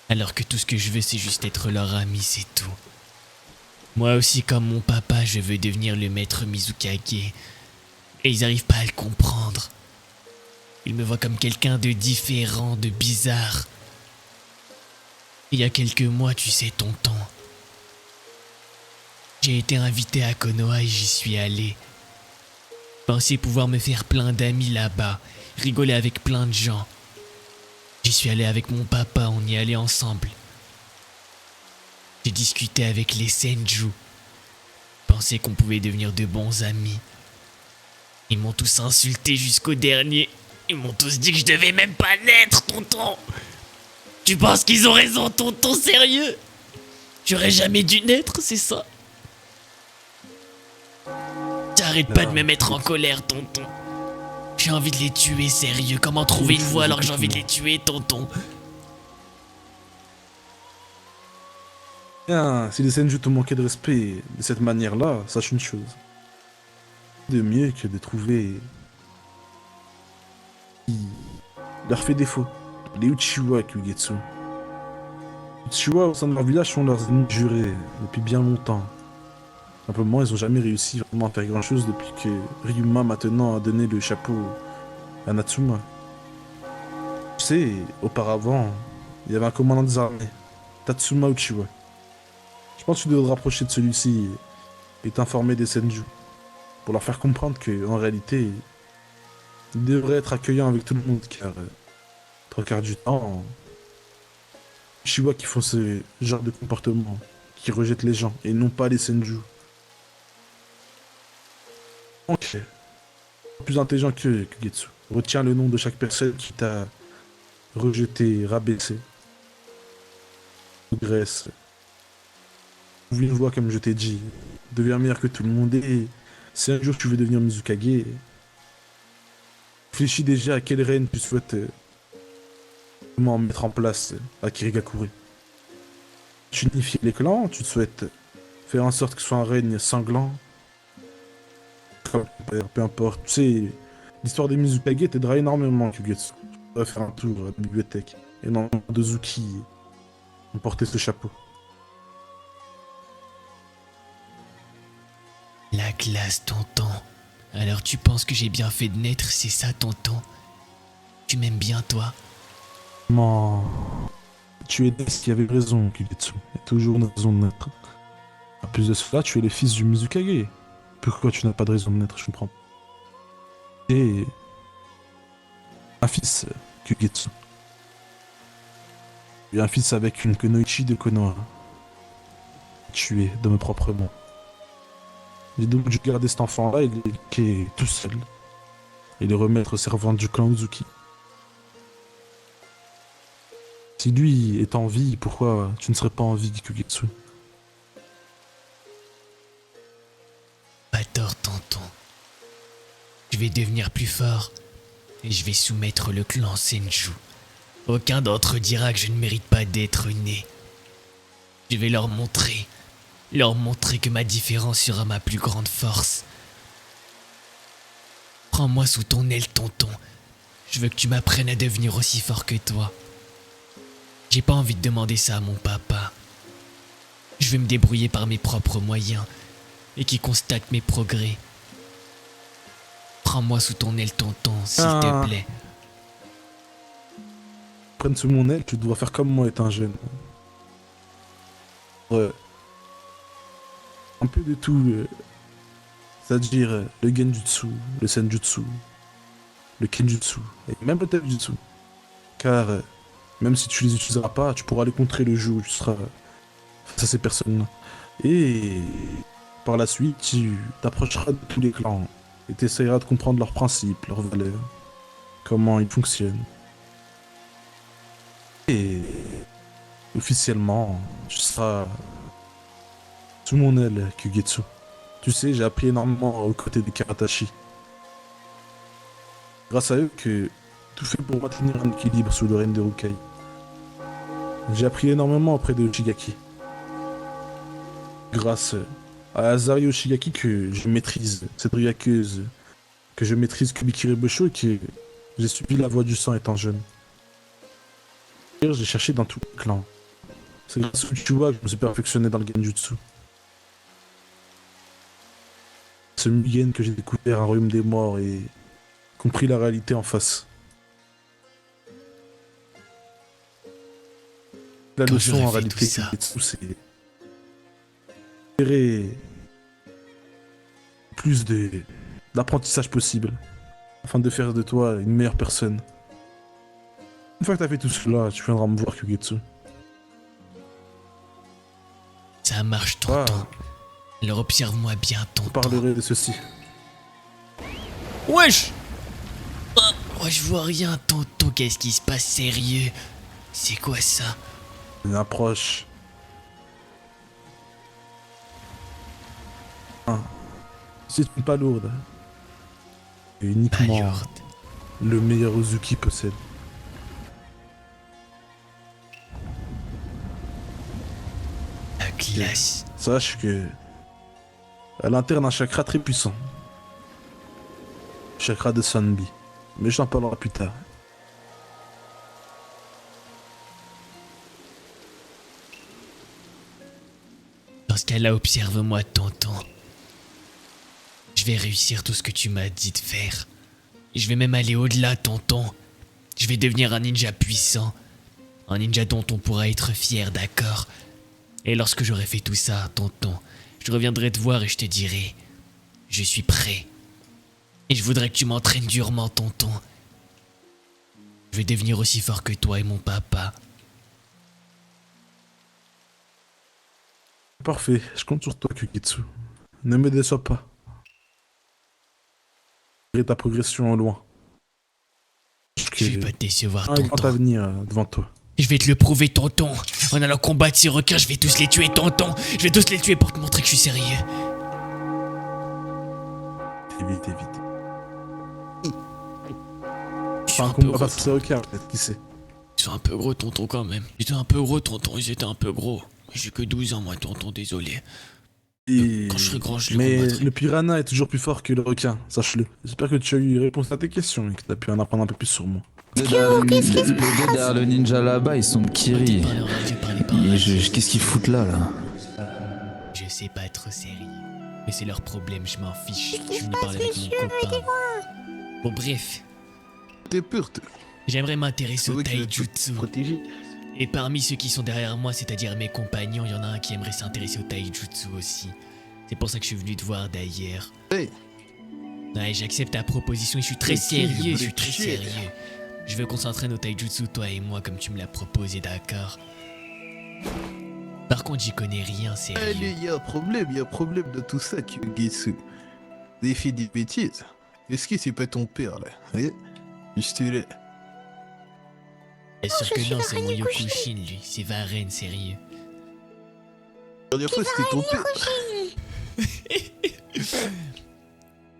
Alors que tout ce que je veux, c'est juste être leur ami, c'est tout. Moi aussi, comme mon papa, je veux devenir le maître Mizukage. Et ils arrivent pas à le comprendre. Ils me voient comme quelqu'un de différent, de bizarre. Il y a quelques mois, tu sais, tonton, j'ai été invité à Konoha et j'y suis allé. Je pensais pouvoir me faire plein d'amis là-bas, rigoler avec plein de gens. J'y suis allé avec mon papa, on y allait ensemble. J'ai discuté avec les Senju. Je pensais qu'on pouvait devenir de bons amis. Ils m'ont tous insulté jusqu'au dernier. Ils m'ont tous dit que je devais même pas naître, tonton. Tu penses qu'ils ont raison, tonton, sérieux? J'aurais jamais dû naître, c'est ça? T'arrêtes pas de me mettre en colère, tonton. J'ai envie de les tuer, sérieux. Comment trouver une voie alors que j'ai envie de les tuer, tonton? Bien, si les Senju te manquaient de respect de cette manière-là, sache une chose. De mieux que de trouver qui leur fait défaut. Les Uchiwa Kyugetsu. Les Uchiwa au sein de leur village sont leurs ennemis jurés depuis bien longtemps. Simplement, ils ont jamais réussi vraiment à faire grand chose depuis que Ryuma maintenant a donné le chapeau à Natsuma. Tu sais, auparavant, il y avait un commandant des armées, Tatsuma Uchiwa. Je pense que tu devrais te rapprocher de celui-ci et t'informer des Senju, pour leur faire comprendre que, en réalité, ils devraient être accueillants avec tout le monde, car trois quarts du temps, Uchiwa qui font ce genre de comportement, qui rejettent les gens et non pas les Senju. Ok. Plus intelligent que Getsu. Retiens le nom de chaque personne qui t'a rejeté, rabaissé. Progresse. Ouvre une voie comme je t'ai dit. Deviens meilleur que tout le monde et si un jour tu veux devenir Mizukage, réfléchis déjà à quelle reine tu souhaites comment mettre en place à Kirigakure. Tu unifies les clans, tu souhaites faire en sorte que ce soit un règne sanglant. Peu importe, tu sais, l'histoire des Mizukage t'aidera énormément, Kyugetsu. Tu vas faire un tour à la bibliothèque. Énormément de Zuki ont porté ce chapeau. La classe, tonton. Alors tu penses que j'ai bien fait de naître, c'est ça, tonton? Tu m'aimes bien, toi? Non. Tu es Dex qui avait raison, Kyugetsu. Il y a toujours une raison de naître. En plus de cela, tu es le fils du Mizukage. Pourquoi tu n'as pas de raison de naître, je comprends. Et un fils, Kyugetsu. Et un fils avec une Kunoichi de Konoha. Tué de mes propres mains. J'ai donc dû garder cet enfant-là et l'éduquer tout seul. Et le remettre au servant du clan Uzuki. Si lui est en vie, pourquoi tu ne serais pas en vie, Kyugetsu? Pas tort, tonton. Je vais devenir plus fort et je vais soumettre le clan Senju. Aucun d'entre eux dira que je ne mérite pas d'être né. Je vais leur montrer que ma différence sera ma plus grande force. Prends-moi sous ton aile, tonton. Je veux que tu m'apprennes à devenir aussi fort que toi. J'ai pas envie de demander ça à mon papa. Je vais me débrouiller par mes propres moyens et qui constate mes progrès. Prends-moi sous ton aile, tonton, s'il te plaît. Prenne sous mon aile, tu dois faire comme moi étant jeune. Ouais. Un peu de tout. C'est-à-dire le genjutsu, le senjutsu, le kenjutsu, et même le taijutsu. Car même si tu les utiliseras pas, tu pourras les contrer le jour où tu seras face à ces personnes-là. Et par la suite, tu t'approcheras de tous les clans et tu essaieras de comprendre leurs principes, leurs valeurs, comment ils fonctionnent. Et officiellement, tu seras sous mon aile, Kyugetsu. Tu sais, j'ai appris énormément aux côtés des Karatashi. Grâce à eux que tout fait pour maintenir un équilibre sous le règne de Rukai. J'ai appris énormément auprès de Shigaki. Grâce à Azari Oshigaki que je maîtrise cette ryakeuse, que je maîtrise Kubikire Bosho et que j'ai suivi la voie du sang étant jeune. J'ai cherché dans tous les clans. C'est grâce au Uchiwa que je me suis perfectionné dans le genjutsu. ce Mugen que j'ai découvert un royaume des morts et compris la réalité en face. La Quand leçon j'aurai en fait réalité, tout ça. Kiketsu, c'est espérer plus d'apprentissage possible afin de faire de toi une meilleure personne. Une fois que t'as fait tout cela, tu viendras me voir, Kyugetsu. Ça marche, tonton. Ah, Alors observe-moi bien, je tonton. parlerai de ceci. Wesh! Je vois rien, tonton. Qu'est-ce qui se passe, sérieux? C'est quoi ça? Une approche. C'est une pas lourde. Et uniquement le meilleur Uzuki possède. La classe. Sache que elle interne un chakra très puissant. Chakra de Sanbi. Mais je t'en parlerai plus tard. Dans ce cas-là, observe-moi, tonton. Je vais réussir tout ce que tu m'as dit de faire. Je vais même aller au-delà, tonton. Je vais devenir un ninja puissant. Un ninja dont on pourra être fier, d'accord? Et lorsque j'aurai fait tout ça, tonton, je reviendrai te voir et je te dirai: je suis prêt. Et je voudrais que tu m'entraînes durement, tonton. Je vais devenir aussi fort que toi et mon papa. Parfait, je compte sur toi, Kyugetsu. Ne me déçois pas. Je verrai ta progression au loin. Je vais pas te décevoir, Un grand tonton. avenir devant toi. Je vais te le prouver, tonton. En allant combattre ces requins, je vais tous les tuer, tonton. Je vais tous les tuer pour te montrer que je suis sérieux. Évite, évite. Je suis Enfin, un un peu combat gros. face à ces requins, peut-être, qui sait. Ils sont un peu gros, tonton, quand même. Ils étaient un peu gros, tonton. Ils étaient un peu gros. J'ai que 12 ans, moi, tonton, désolé. Quand je serai grand, je les Mais combattrai. le piranha est toujours plus fort que le requin, sache-le. J'espère que tu as eu réponse à tes questions et que tu as pu en apprendre un peu plus sur moi. Derrière le ninja là-bas, ils sont Kiri. Mais qu'est-ce qu'ils foutent là Je sais pas être sérieux. Mais c'est leur problème, je m'en fiche. Je suis venu parler avec mon copain. Bon, bref. T'es peur, J'aimerais m'intéresser au vrai que taijutsu. Et parmi ceux qui sont derrière moi, c'est-à-dire mes compagnons, il y en a un qui aimerait s'intéresser au taijutsu aussi. C'est pour ça que je suis venu te voir d'ailleurs. Ouais, j'accepte ta proposition et je suis très sérieux, je suis très sérieux. Je veux qu'on s'entraîne au taijutsu, toi et moi, comme tu me l'as proposé, d'accord? Par contre, j'y connais rien, sérieux. Allez, y a un problème de tout ça, Kyugetsu. Des fait des bêtises. Est-ce que c'est pas ton père, là? Ouais. Juste là. Bien sûr que non, c'est mon Yokushin, lui. C'est Varen, sérieux. La dernière fois, c'était ton père.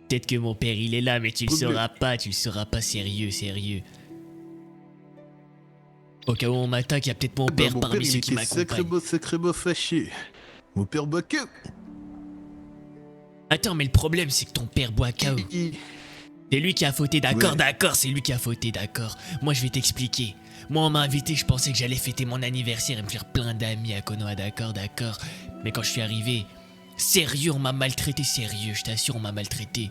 Peut-être que mon père, il est là, mais tu le sauras pas, sérieux, sérieux. Au cas où on m'attaque, il y a peut-être mon père Mon parmi père, ceux il qui était m'accompagnent. sacrément fâché. Mon père Baka. Attends, mais le problème, c'est que ton père boit KO. C'est lui qui a fauté, d'accord, Ouais. d'accord, c'est lui qui a fauté, d'accord. Moi, je vais t'expliquer. Moi, on m'a invité, je pensais que j'allais fêter mon anniversaire et me faire plein d'amis à Konoha, d'accord, d'accord. Mais quand je suis arrivé, sérieux, on m'a maltraité, sérieux, je t'assure, on m'a maltraité.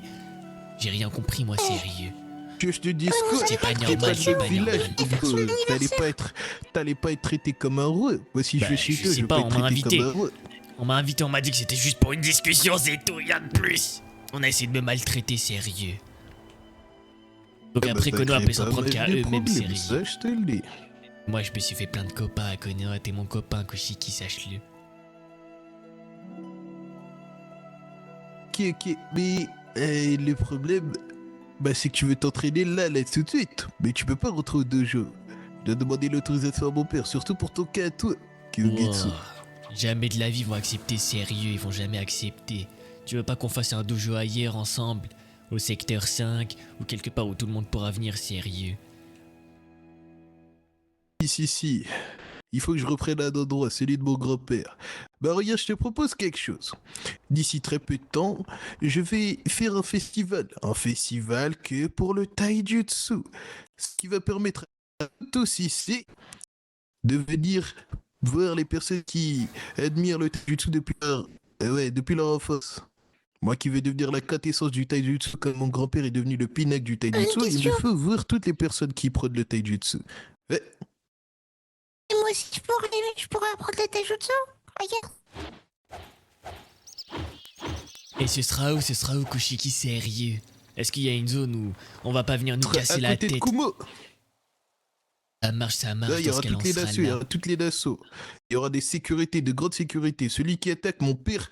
J'ai rien compris, moi, sérieux. Que je te dise quoi? C'est pas T'es normal, c'est dans pas le village, normal. T'allais pas être traité comme un roi. Moi, si je vais chez je toi, sais je vais pas, pas on être m'a traité invité. comme un roi. On m'a invité, on m'a dit que c'était juste pour une discussion, c'est tout, rien de plus. On a essayé de me maltraiter, sérieux. Donc après, Konoha peut s'en prendre qu'à eux-mêmes, sérieux. Ça, je te le dis. Moi, je me suis fait plein de copains à Konoha, t'es mon copain, Kushiki, sache-le. Ok, mais le problème, c'est que tu veux t'entraîner là, tout de suite. Mais tu peux pas rentrer au dojo. Je dois demander l'autorisation à mon père, surtout pour ton cas à toi, Kyugetsu. Wow. Jamais de la vie ils vont accepter, sérieux, ils vont jamais accepter. Tu veux pas qu'on fasse un dojo ailleurs ensemble? Au secteur 5, ou quelque part où tout le monde pourra venir, sérieux. Si. Il faut que je reprenne un endroit, celui de mon grand-père. Bah regarde, je te propose quelque chose. D'ici très peu de temps, je vais faire un festival. Un festival que pour le taijutsu. Ce qui va permettre à tous ici de venir voir les personnes qui admirent le taijutsu depuis leur enfance. Moi qui vais devenir la quintessence du taijutsu comme mon grand-père est devenu le pinacle du taijutsu, il me faut voir toutes les personnes qui prônent le taijutsu. Ouais. Et moi aussi, je pourrais apprendre le taijutsu. Regarde. Et ce sera où, Kushiki, sérieux? Est-ce qu'il y a une zone où on va pas venir nous casser la tête? Ça marche, Là, il y aura dans ce toutes les cas-là, on sera nassaux, il y là. aura toutes les nassaux. Il y aura des sécurités, de grande sécurité. Celui qui attaque mon père,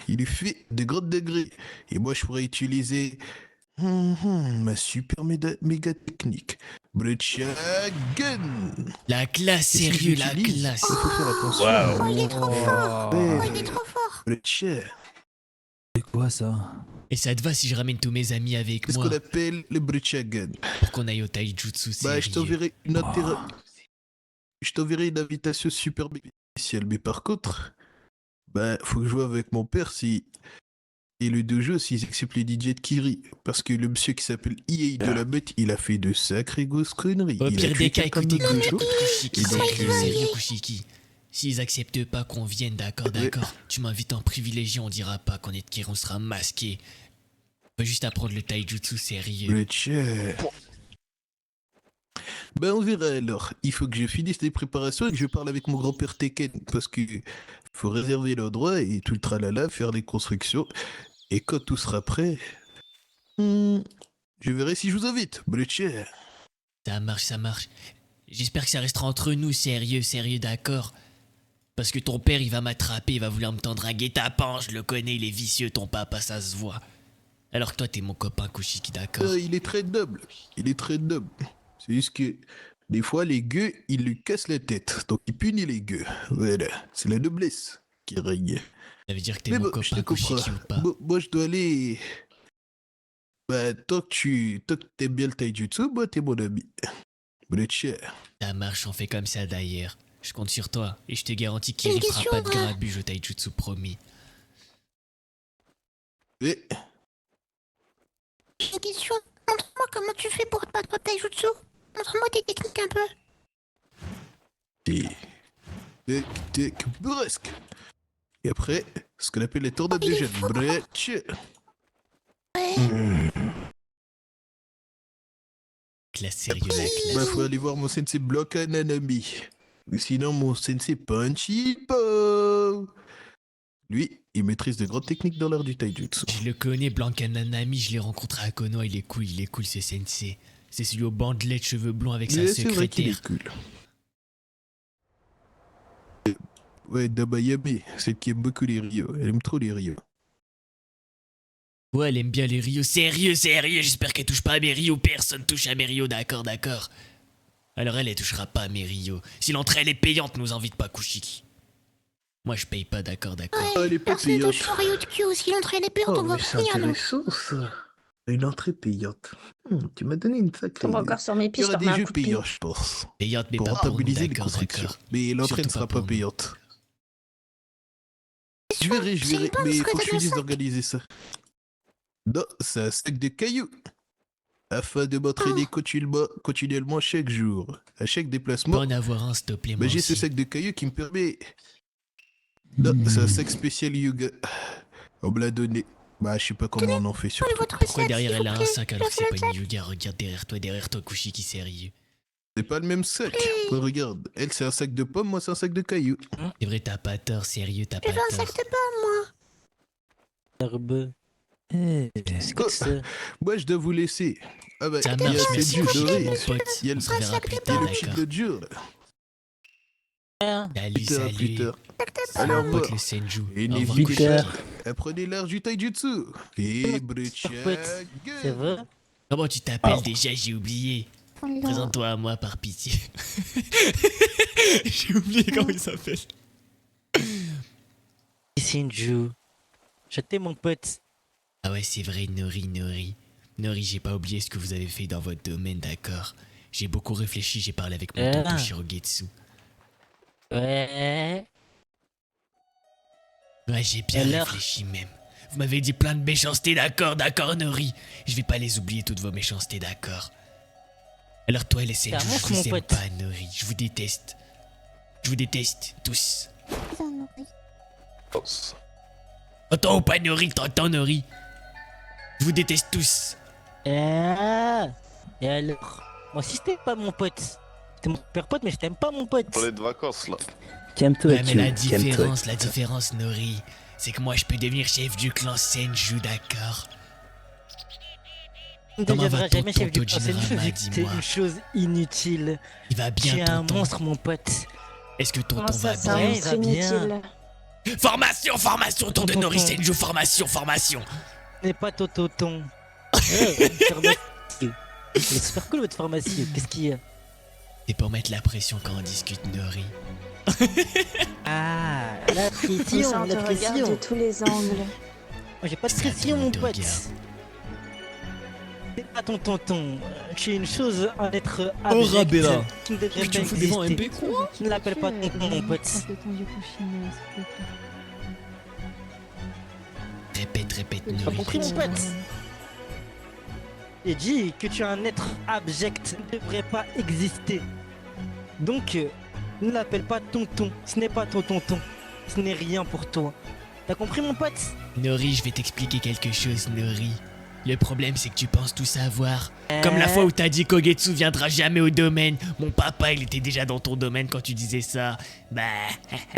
il est fait de grande degrés. Et moi, je pourrais utiliser ma super méga technique. Gun. La classe, Et si sérieux, je la l'utilise, classe. il faut faire attention. Oh, il est trop fort. Ouais. Oh, il est trop fort. C'est quoi ça? Et ça te va si je ramène tous mes amis avec C'est ce moi qu'on appelle le Gun. pour qu'on aille au taijutsu, Bah, je sérieux? t'enverrai je t'enverrai une invitation super spéciale. Mais par contre, bah, faut que je vois avec mon père si. Et le dojo, s'ils acceptent les DJ de Kiri. Parce que le monsieur qui s'appelle EA de la meute, il a fait de sacrées grosses conneries. Au Il a pire tué des cas, quelqu'un écoutez, de notre dojo. Kushiki, Et donc, sérieux, Kushiki. S'ils acceptent pas qu'on vienne, d'accord, tu m'invites en privilégié, on dira pas qu'on est de Kiri, on sera masqué. On va juste apprendre le taijutsu, sérieux. Ben on verra alors. Il faut que je finisse les préparations et que je parle avec mon grand-père Tekken. Parce que faut réserver l'endroit et tout le tralala, faire les constructions. Et quand tout sera prêt, je verrai si je vous invite. Ça marche. J'espère que ça restera entre nous, sérieux, d'accord. Parce que ton père, il va m'attraper, il va vouloir me tendre un guet-apens, je le connais, il est vicieux, ton papa, ça se voit. Alors que toi, t'es mon copain, Kushiki, d'accord. Il est très noble. C'est juste que des fois, les gueux, ils lui cassent la tête. Donc, il punit les gueux. Voilà. C'est la noblesse qui règne. Ça veut dire que t'es Mais mon bon, je te copain, Kushiki, comprends. ou pas? Moi, je dois aller. Bah, tant que t'aimes bien le taijutsu, moi, t'es mon ami. Ça marche, on fait comme ça d'ailleurs. Je compte sur toi, et je te garantis qu'il Une ne fera question, pas de grabuge au taijutsu, promis. J'ai une question. Montre-moi comment tu fais pour te battre au taijutsu. Montre-moi tes techniques un peu. Presque. Et après, ce qu'on appelle les tornades de jeunes. Classe, sérieux, la classe. Bah, faut aller voir mon sensei Blanca Nanami. Ou sinon, mon sensei Punchipo. Lui, il maîtrise de grandes techniques dans l'art du taijutsu. Je le connais, Blanca Nanami, je l'ai rencontré à Konoha, il est cool ce sensei. C'est celui aux bandelettes de cheveux blonds avec sa Mais c'est vrai qu'il secrétaire. est cool. Ouais, Dabayame, celle qui aime beaucoup les Ryo. Elle aime trop les Ryo. Ouais, elle aime bien les Ryo. Sérieux, j'espère qu'elle touche pas à mes Ryo. Personne touche à mes Ryo, d'accord. Alors elle touchera pas à mes Ryo. Si l'entrée elle est payante, nous invite pas Kushiki. Moi je paye pas, d'accord. Elle est pas Personne ne payante. touche au Ryukyu. Si l'entrée elle est payante, on va venir, nous. ça. Une entrée payante. Tu m'as donné une sacrée. Tombe encore sur mes Il y pieds, je aura te remets des un jeux coup de pied. payants, je pense. Payante, mais Pour pas pour nous, rentabiliser les d'accord. constructions. Mais l'entrée ne Surtout sera pas pas pour nous. payante. Je verrai. Mais il faut que je finisse d'organiser ça. Non, c'est un sac de cailloux. Afin de m'entraîner continuellement chaque jour. À chaque déplacement. Pas en avoir un, s'il te plaît, moi J'ai ce aussi. sac de cailloux qui me permet. Non, c'est un sac spécial yoga. On me l'a donné. Bah, je sais pas comment on en fait surtout. Pourquoi derrière elle a un sac alors que c'est pas une Yuga? Regarde derrière toi, Kushiki, sérieux. C'est pas le même sac. Regarde, elle c'est un sac de pommes, moi c'est un sac de cailloux. C'est vrai, t'as pas tort, sérieux, t'as Je pas veux un tort. sac de pommes, moi. C'est quoi ça? Moi je dois vous laisser. Ah bah, Ça il y a marche, merci, Senju Kushiki, doré. mon pote. Il y a On le se reverra plus il y a tard, le petit d'accord. de dur là. Salut, Plus salut. tard. Alors Mon moi. pote le Senju. Et Au revoir, n'hésitez pas. Kushiki. Apprenez l'art du taijutsu. Et C'est vrai? Comment tu t'appelles déjà? J'ai oublié. Oh Présente-toi à moi par pitié. J'ai oublié comment il s'appelle. Senju. Je t'aime, mon pote. Ah ouais, c'est vrai, Nori, j'ai pas oublié ce que vous avez fait dans votre domaine, d'accord. J'ai beaucoup réfléchi, j'ai parlé avec mon tonton Shirogetsu. Ouais. Ouais, j'ai bien réfléchi même. Vous m'avez dit plein de méchancetés, d'accord, Nori. Je vais pas les oublier toutes vos méchancetés, d'accord. Alors toi et les Senju, je vous aime pas, Nori. Je vous déteste. Je vous déteste, tous. T'entends ou pas Nori? T'entends Nori? Je vous déteste tous. Ah, et alors? Moi si t'aimes pas mon pote. T'es mon super pote, mais je t'aime pas mon pote. On est de vacances là. Calme-toi, Ouais, mais tu. Calme-toi. la différence, Nori, c'est que moi je peux devenir chef du clan Senju, d'accord? Tu ne Comment deviendras va ton jamais chef du tonton clan Senju, Jinrama, vu que c'est dis-moi? une chose inutile. Il va bien, Tu es un tonton. monstre, mon pote. Est-ce que tonton Comment va ça, c'est un bien? Ouais, il monstre va bien. inutile? Formation, formation, tour de Nori Senju, formation, formation. Ce n'est pas ton tonton. C'est super cool votre formation. Qu'est-ce qu'il y a? C'est pour mettre la pression quand on discute, Nori. Ah, la Comme ça, pression, on te la regarde pression. de tous les angles. Moi j'ai pas de C'est à pression, toi mon de pote. regarder. C'est pas ton tonton. Tu es une chose, un être Oh, abject Rabella. qui ne devrait Qu'est-ce que tu pas me fous devant exister. MP, quoi? Ne l'appelle pas tonton, mon pote. Répète, T'as Nori. compris, mon pote? J'ai dit que tu es un être abject, ne devrait pas exister. Donc, ne l'appelle pas tonton. Ce n'est pas ton tonton. Ce n'est rien pour toi. T'as compris, mon pote? Nori, je vais t'expliquer quelque chose, Nori. Le problème, c'est que tu penses tout savoir. Comme la fois où t'as dit qu'Ogetsu viendra jamais au domaine. Mon papa, il était déjà dans ton domaine quand tu disais ça. Bah.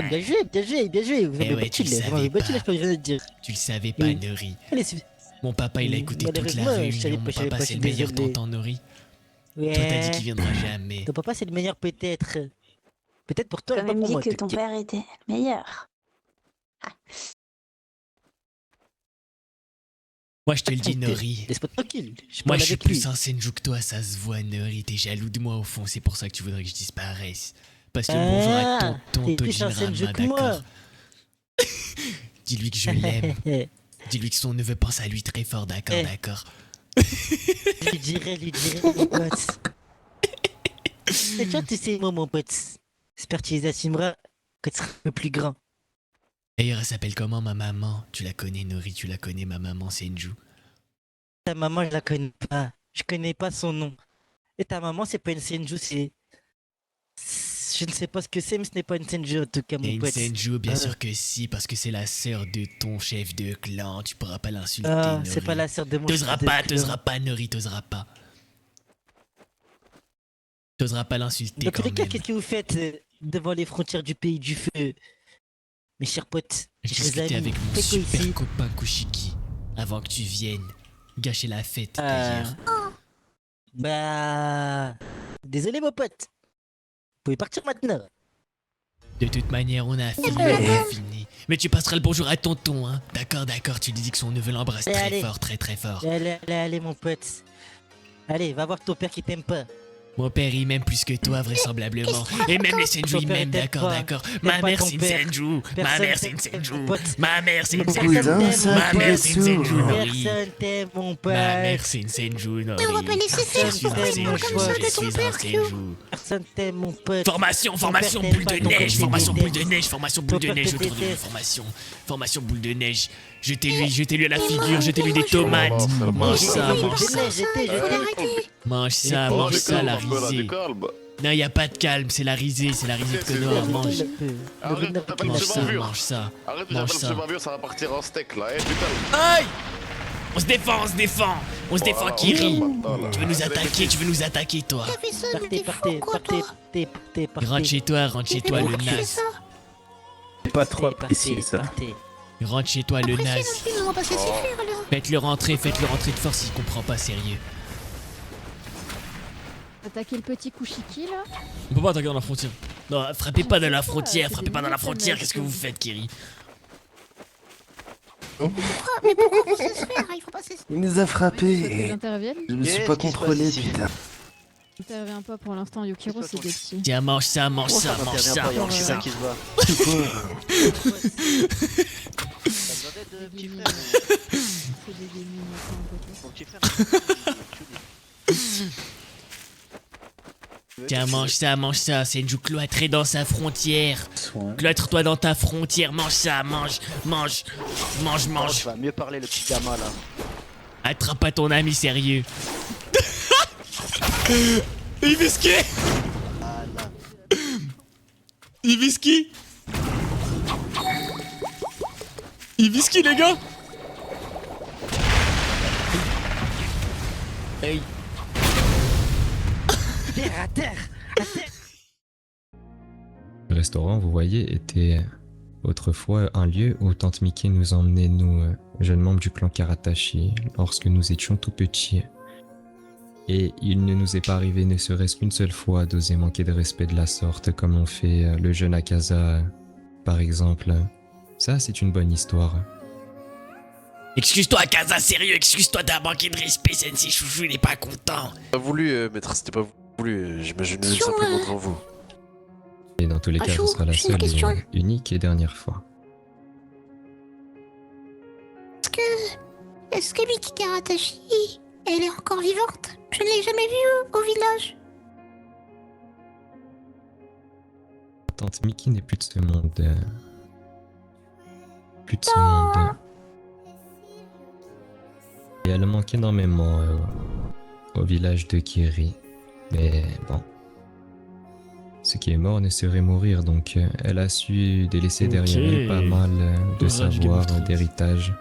Bien joué, bien joué, bien joué. Vous Eh avez ouais, battu, tu là. le Vous m'avez savais battu, là, pas. je peux rien te dire. Tu le savais pas, Oui. Nori. Allez, Mon papa, il a écouté toute la Malheureusement, je savais réunion. Mon pas, je savais papa, pas, c'est je le suis meilleur désolé. tonton, Nori. Ouais. Toi, t'as dit qu'il viendra jamais. Ton papa, c'est le meilleur peut-être. Peut-être pour toi, Quand mais pas même pour dit moi. que ton père était meilleur. Moi, je te le dis, Nori. Laisse-moi tranquille. Moi, je suis plus un Senju que toi, ça se voit, Nori. T'es jaloux de moi, au fond. C'est pour ça que tu voudrais que je disparaisse. Parce que bonjour à tonton T'es plus un Tojinrama, Senju que moi. d'accord? Dis-lui que je l'aime. Dis-lui que son neveu pense à lui très fort, d'accord, d'accord. Lui dirais, mon pote. Et toi, tu sais, moi, mon pote. J'espère que tu les assumeras quand tu seras un peu plus grand. D'ailleurs, elle s'appelle comment, ma maman? Tu la connais, Nori, tu la connais, ma maman Senju. Ta maman, je la connais pas. Je connais pas son nom. Et ta maman, c'est pas une Senju, c'est. Je ne sais pas ce que c'est, mais ce n'est pas une Senju en tout cas, Et mon une pote. Senju, bien sûr que si, parce que c'est la sœur de ton chef de clan. Tu pourras pas l'insulter, Ah, Nori. c'est pas la sœur de mon T'oseras chef de pas, clan. t'oseras pas, Nori, t'oseras pas. T'oseras pas l'insulter Dans quand tous les cas, même. qu'est-ce que vous faites devant les frontières du pays du feu? Mes chers potes, Je chers discutais amis, avec mon faites quoi super ici? copain Kushiki avant que tu viennes. Gâcher la fête, Ah. d'ailleurs. Bah. Désolé, mon pote. Vous pouvez partir maintenant. De toute manière, on a fini. Mais tu passeras le bonjour à tonton, hein. D'accord, d'accord, tu lui dis que son neveu l'embrasse très Allez. fort, très très fort. Allez, mon pote. Allez, va voir ton père qui t'aime pas. Mon père, il m'aime plus que toi, vraisemblablement. Et même les Senju, Ton ils père, m'aiment, il t'aime d'accord, pas. d'accord. T'aimes Ma pas mère, ton c'est une père. Senju. Ma Personne mère, c'est une t'aime, Senju. mon pote. Ma mère, c'est une Personne Senju. t'aime, c'est mon Ma pote. mère, c'est une Senju, Nori. Personne t'aime, mon pote. Ma mère, c'est une Senju, Nori. Mais on va pas laisser faire Je suis un Personne Senju, t'aime, mon je pote. suis un Senju. Personne t'aime, mon pote. Formation, Ton formation, père boule t'aime de pas, ton neige, père formation te boule de déteste. neige, formation boule de Ton père neige, te autre déteste. formation boule de neige. Jetez-lui à la figure, jetez-lui des tomates. Mange ça, mange ça. Mange ça, mange ça, la risée. Non, y a pas de calme, c'est la risée de Konoha, mange. Arrête, t'as pas le Mange cheveu ça, en mur. mange ça. Arrête, t'as Mange pas le ça. cheveu en mur, ça va partir en steak là, du calme. Aïe! On se défend, Voilà, Kiri. on va pas, Tu veux nous attaquer, toi. Partez. Rentre chez toi, le naze. C'est pas trop apprécié ça. Rentre chez toi, le naze. On va pas se laisser faire là. Faites-le rentrer de force, il comprend pas, sérieux. Attaquer le petit Kushiki là. On peut pas attaquer dans la frontière. Non, frappez pas dans la frontière, c'est frappez pas dans la des frontière, mecs, qu'est-ce que vous faites, Kiri? Mais pourquoi on se laisse faire? Il faut pas se laisser. Il nous a frappés Ils et interviennent. je me suis pas contrôlé, putain. Intervient pas pour l'instant, Yukiro c'est des petits. Tiens, mange ça, mange ça, mange ça, mange ça. Tiens, mange ça, Senju cloîtré dans sa frontière. Cloître-toi dans ta frontière, mange ça, mange. Va mieux parler le petit gamin là. Attrape pas ton ami, sérieux. Ibiski Ibiski Il vise qui, les gars? Hey. Terre à terre, à terre. Le restaurant, vous voyez, était autrefois un lieu où Tante Mickey nous emmenait, nous, jeunes membres du clan Karatashi, lorsque nous étions tout petits. Et il ne nous est pas arrivé ne serait-ce qu'une seule fois d'oser manquer de respect de la sorte, comme on fait le jeune Akaza, par exemple. Ça, c'est une bonne histoire. Excuse-toi, Akaza, sérieux, excuse-toi d'avoir manqué de respect, Sensei Chouchou, il est pas content. Pas voulu, maître, c'était pas voulu. J'imaginais simplement devant vous. Et dans tous les cas, ce sera la seule et unique et dernière fois. Est-ce que Miki Karatashi, elle est encore vivante? Je ne l'ai jamais vue au village. Tante Mickey n'est plus de ce monde. Plus de ce monde. Et elle manque énormément au village de Kiri. Mais bon. Ce qui est mort ne saurait mourir, donc elle a su délaisser derrière elle pas mal de savoir, d'héritage,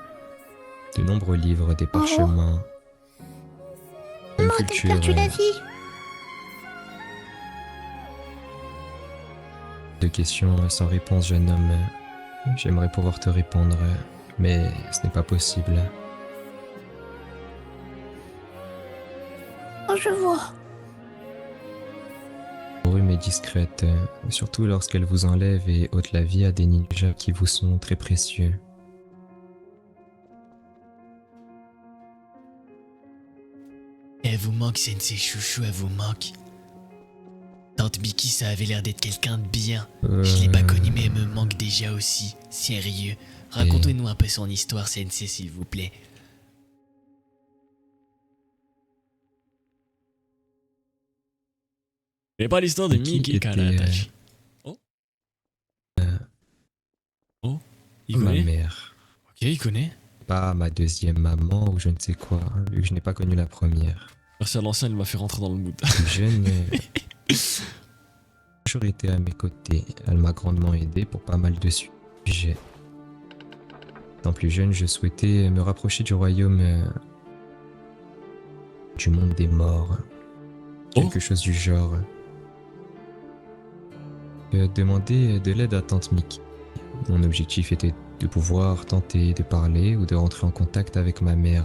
de nombreux livres, des parchemins, une culture. Perdu la vie. De questions sans réponse, jeune homme. J'aimerais pouvoir te répondre, mais ce n'est pas possible. Oh, je vois. Brume est discrète, surtout lorsqu'elle vous enlève et ôte la vie à des ninjas qui vous sont très précieux. Elle vous manque, Sensei Chouchou, elle vous manque. Tante Mickey, ça avait l'air d'être quelqu'un de bien. Je l'ai pas connue, mais elle me manque déjà aussi. Sérieux. Racontez-nous un peu son histoire, Sensei, s'il vous plaît. Et pas l'histoire de Miki Karatashi. Oh. Oh. Il Ma connaît? mère. Ok, il connaît. Pas ma deuxième maman ou je ne sais quoi, vu que je n'ai pas connu la première. Merci à l'ancien, il m'a fait rentrer dans le mood. Plus jeune, elle a toujours été à mes côtés. Elle m'a grandement aidé pour pas mal de sujets. Étant plus jeune, je souhaitais me rapprocher du royaume du monde des morts. Quelque chose du genre. Demander de l'aide à Tante Mickey. Mon objectif était de pouvoir tenter de parler ou de rentrer en contact avec ma mère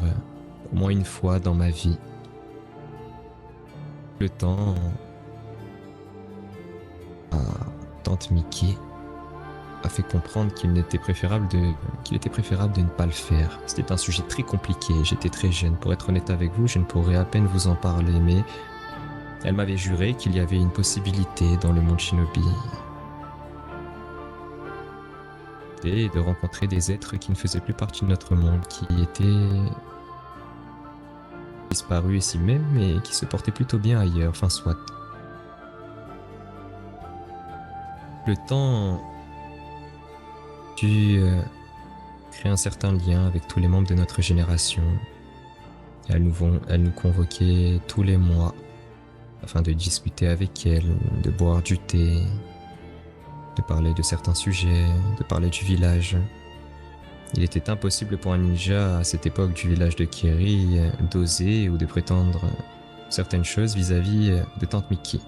au moins une fois dans ma vie. Le temps, Tante Mickey a fait comprendre qu'il était préférable de ne pas le faire. C'était un sujet très compliqué, j'étais très jeune. Pour être honnête avec vous, je ne pourrais à peine vous en parler, mais elle m'avait juré qu'il y avait une possibilité dans le monde shinobi. Et de rencontrer des êtres qui ne faisaient plus partie de notre monde, qui étaient disparus ici même, mais qui se portaient plutôt bien ailleurs, enfin soit. Le temps dut créer un certain lien avec tous les membres de notre génération. Elle nous convoquait tous les mois afin de discuter avec elle, de boire du thé, de parler de certains sujets, de parler du village. Il était impossible pour un ninja à cette époque du village de Kiri d'oser ou de prétendre certaines choses vis-à-vis de Tante Mickey.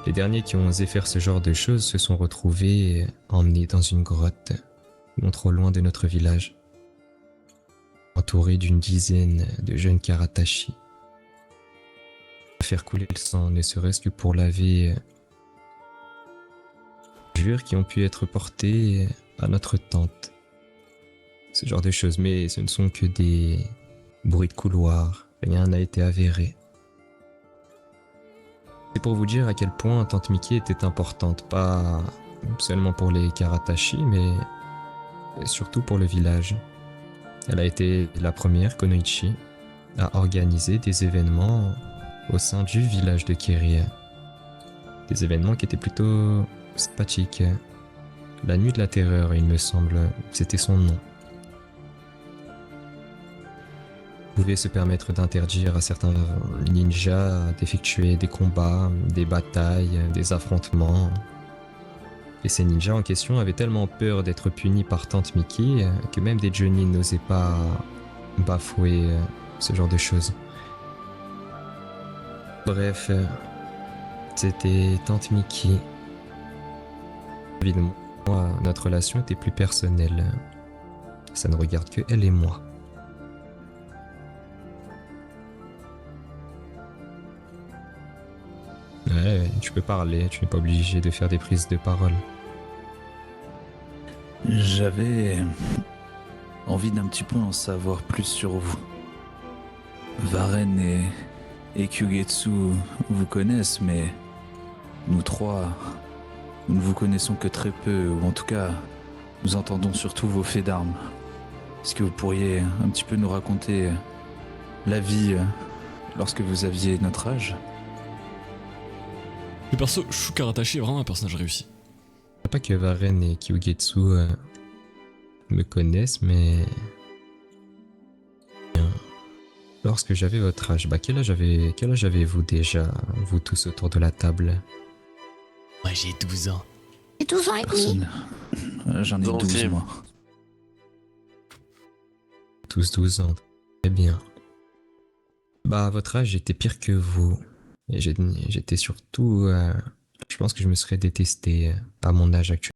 Les derniers qui ont osé faire ce genre de choses se sont retrouvés emmenés dans une grotte, non trop loin de notre village, entourés d'une dizaine de jeunes Karatashi. Faire couler le sang, ne serait-ce que pour laver jures qui ont pu être portées à notre tante. Ce genre de choses, mais ce ne sont que des bruits de couloir, rien n'a été avéré. C'est pour vous dire à quel point Tante Mickey était importante, pas seulement pour les Karatashi, mais surtout pour le village. Elle a été la première Konoichi à organiser des événements au sein du village de Kiri. Des événements qui étaient plutôt sympathiques. La nuit de la terreur, il me semble, c'était son nom. Pouvait se permettre d'interdire à certains ninjas d'effectuer des combats, des batailles, des affrontements. Et ces ninjas en question avaient tellement peur d'être punis par Tante Mickey que même des Johnny n'osaient pas bafouer ce genre de choses. Bref, c'était Tante Mickey. Évidemment, notre relation était plus personnelle. Ça ne regarde que elle et moi. Ouais, tu peux parler, tu n'es pas obligé de faire des prises de parole. J'avais envie d'un petit peu en savoir plus sur vous. Varen et Kyugetsu vous connaissent, mais nous trois, nous ne vous connaissons que très peu, ou en tout cas, nous entendons surtout vos faits d'armes. Est-ce que vous pourriez un petit peu nous raconter la vie lorsque vous aviez notre âge ? Le perso Shu Karatashi est vraiment un personnage réussi. Pas que Varen et Kyugetsu me connaissent, mais... Lorsque j'avais votre âge, quel âge avez-vous déjà, vous tous autour de la table? Moi j'ai 12 ans. J'ai 12 ans et demi. J'en ai 12 moi. Tous 12 ans, très bien. À votre âge, j'étais pire que vous. Et j'étais surtout... je pense que je me serais détesté à mon âge actuel.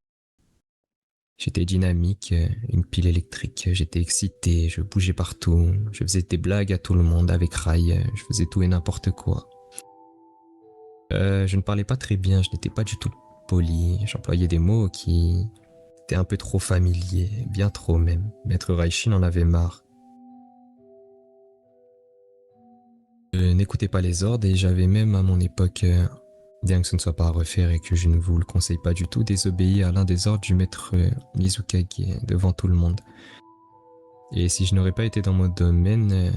J'étais dynamique, une pile électrique, j'étais excité, je bougeais partout, je faisais des blagues à tout le monde avec Rai, je faisais tout et n'importe quoi. Je ne parlais pas très bien, je n'étais pas du tout poli, j'employais des mots qui étaient un peu trop familiers, bien trop même. Maître Raishin en avait marre. Je n'écoutais pas les ordres et j'avais même à mon époque, bien que ce ne soit pas à refaire et que je ne vous le conseille pas du tout, désobéi à l'un des ordres du maître Mizukage devant tout le monde. Et si je n'aurais pas été dans mon domaine,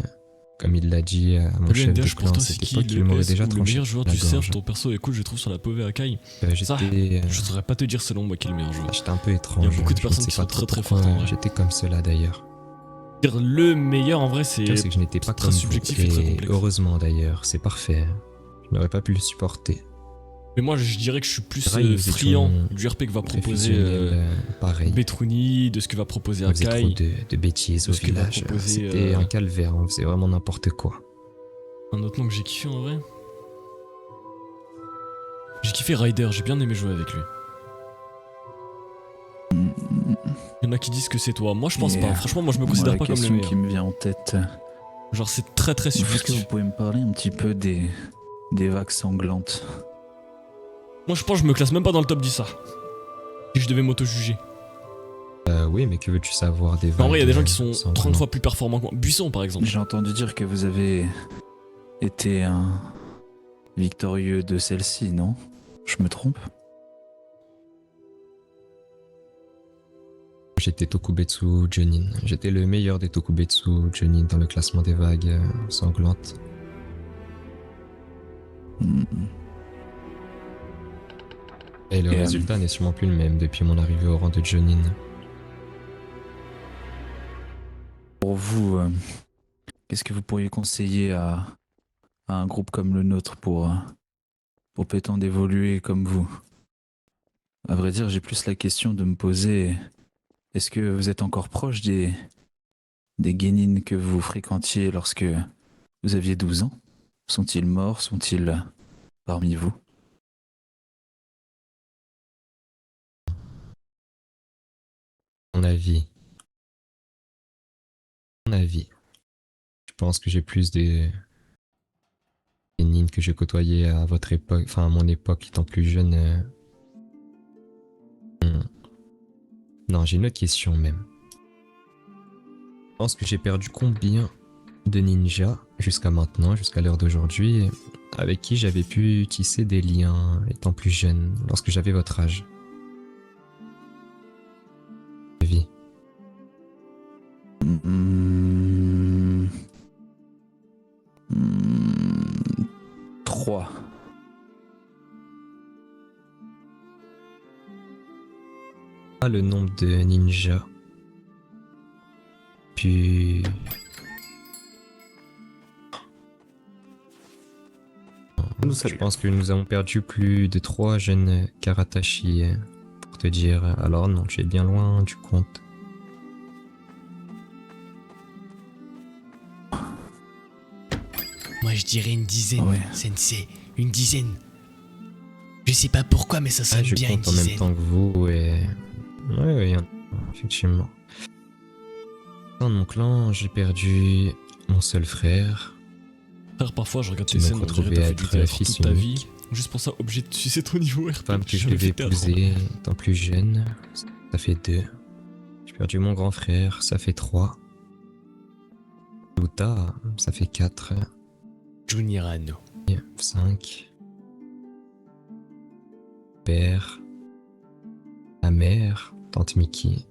comme il l'a dit à mon chef de clan à cette époque, il m'aurait déjà tranché. Le meilleur joueur la du gorge. Serge, ton perso est cool, je trouve, sur la pauvre Akai. Ça, J'étais... je saurais pas te dire selon moi qui est le meilleur joueur. J'étais un peu étrange. Il y a beaucoup de je ne personnes sais qui pas sont trop très pourquoi fortes en vrai. J'étais comme cela d'ailleurs. Dire le meilleur en vrai, c'est Le pire, c'est que je n'étais pas très comme subjectif vous, et très et complexe. heureusement d'ailleurs, c'est parfait. Je n'aurais pas pu le supporter. Mais moi je dirais que je suis plus Rai, nous friand étions du RP que va très proposer fusionnels, pareil. Betruni, de ce que va proposer On faisait trop Akai. de bêtises de au ce que va village. proposer, C'était un calvaire, on faisait vraiment n'importe quoi. Un autre nom que j'ai kiffé en vrai. J'ai kiffé Ryder, j'ai bien aimé jouer avec lui. Il y en a qui disent que c'est toi, moi je pense pas, franchement moi je me considère pas comme le La question meilleur. qui me vient en tête, Genre c'est très très est-ce que subjectif. vous pouvez me parler un petit peu des vagues sanglantes? Moi je pense que je me classe même pas dans le top 10 ça. Si je devais m'auto-juger. Oui, mais que veux-tu savoir des En vrai il y a des gens qui vagues, sont sans 30 vraiment. fois plus performants que moi. Buisson par exemple. J'ai entendu dire que vous avez été un victorieux de celle-ci, non? Je me trompe? J'étais Tokubetsu Jonin. J'étais le meilleur des Tokubetsu Jonin dans le classement des vagues sanglantes. Et le résultat n'est sûrement plus le même depuis mon arrivée au rang de Jonin. Pour vous, qu'est-ce que vous pourriez conseiller à un groupe comme le nôtre pour prétendre évoluer comme vous? À vrai dire, j'ai plus la question de me poser, est-ce que vous êtes encore proche des Genin que vous fréquentiez lorsque vous aviez 12 ans? Sont-ils morts? Sont-ils parmi vous? Mon avis. Je pense que j'ai plus de Genin que je côtoyais à votre époque, enfin à mon époque étant plus jeune. Non, j'ai une autre question même. Je pense que j'ai perdu combien de ninjas jusqu'à maintenant, jusqu'à l'heure d'aujourd'hui, avec qui j'avais pu tisser des liens étant plus jeune, lorsque j'avais votre âge? Vie. 3. Pas le nombre de ninjas. Puis... Je pense que nous avons perdu plus de 3 jeunes Karatashi te dire. Alors non, tu es bien loin du compte. Moi je dirais une dizaine, Sensei. Une dizaine. Je sais pas pourquoi, mais ça sonne Je bien une compte en même dizaine. temps que vous et... Ouais, effectivement. Dans mon clan, j'ai perdu mon seul frère. Frère, parfois je regarde Tu tes m'as scènes, on dirait retrouvé t'as à fait du être théâtre fils toute ta vie. unique. Juste pour ça, obligé de sucer ton niveau RP. Femme que je Jamais devais fait de théâtre. épouser étant plus jeune, ça fait 2. J'ai perdu mon grand frère, ça fait 3. Luta, ça fait 4. Junirano. 5. Père. Ma mère, tante Miki.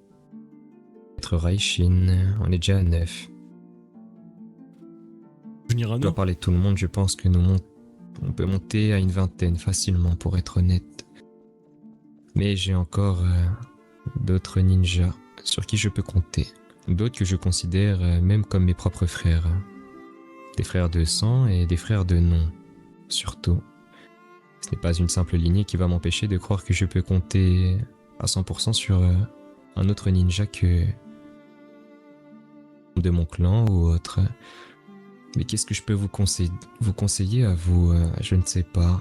Maître Raishin, on est déjà à 9. Junirano. Je dois parler de tout le monde, je pense que on peut monter à une vingtaine facilement pour être honnête. Mais j'ai encore d'autres ninjas sur qui je peux compter. D'autres que je considère même comme mes propres frères. Des frères de sang et des frères de nom, surtout. Ce n'est pas une simple lignée qui va m'empêcher de croire que je peux compter à 100% sur un autre ninja que de mon clan ou autre. Mais qu'est-ce que je peux vous conseiller à vous je ne sais pas.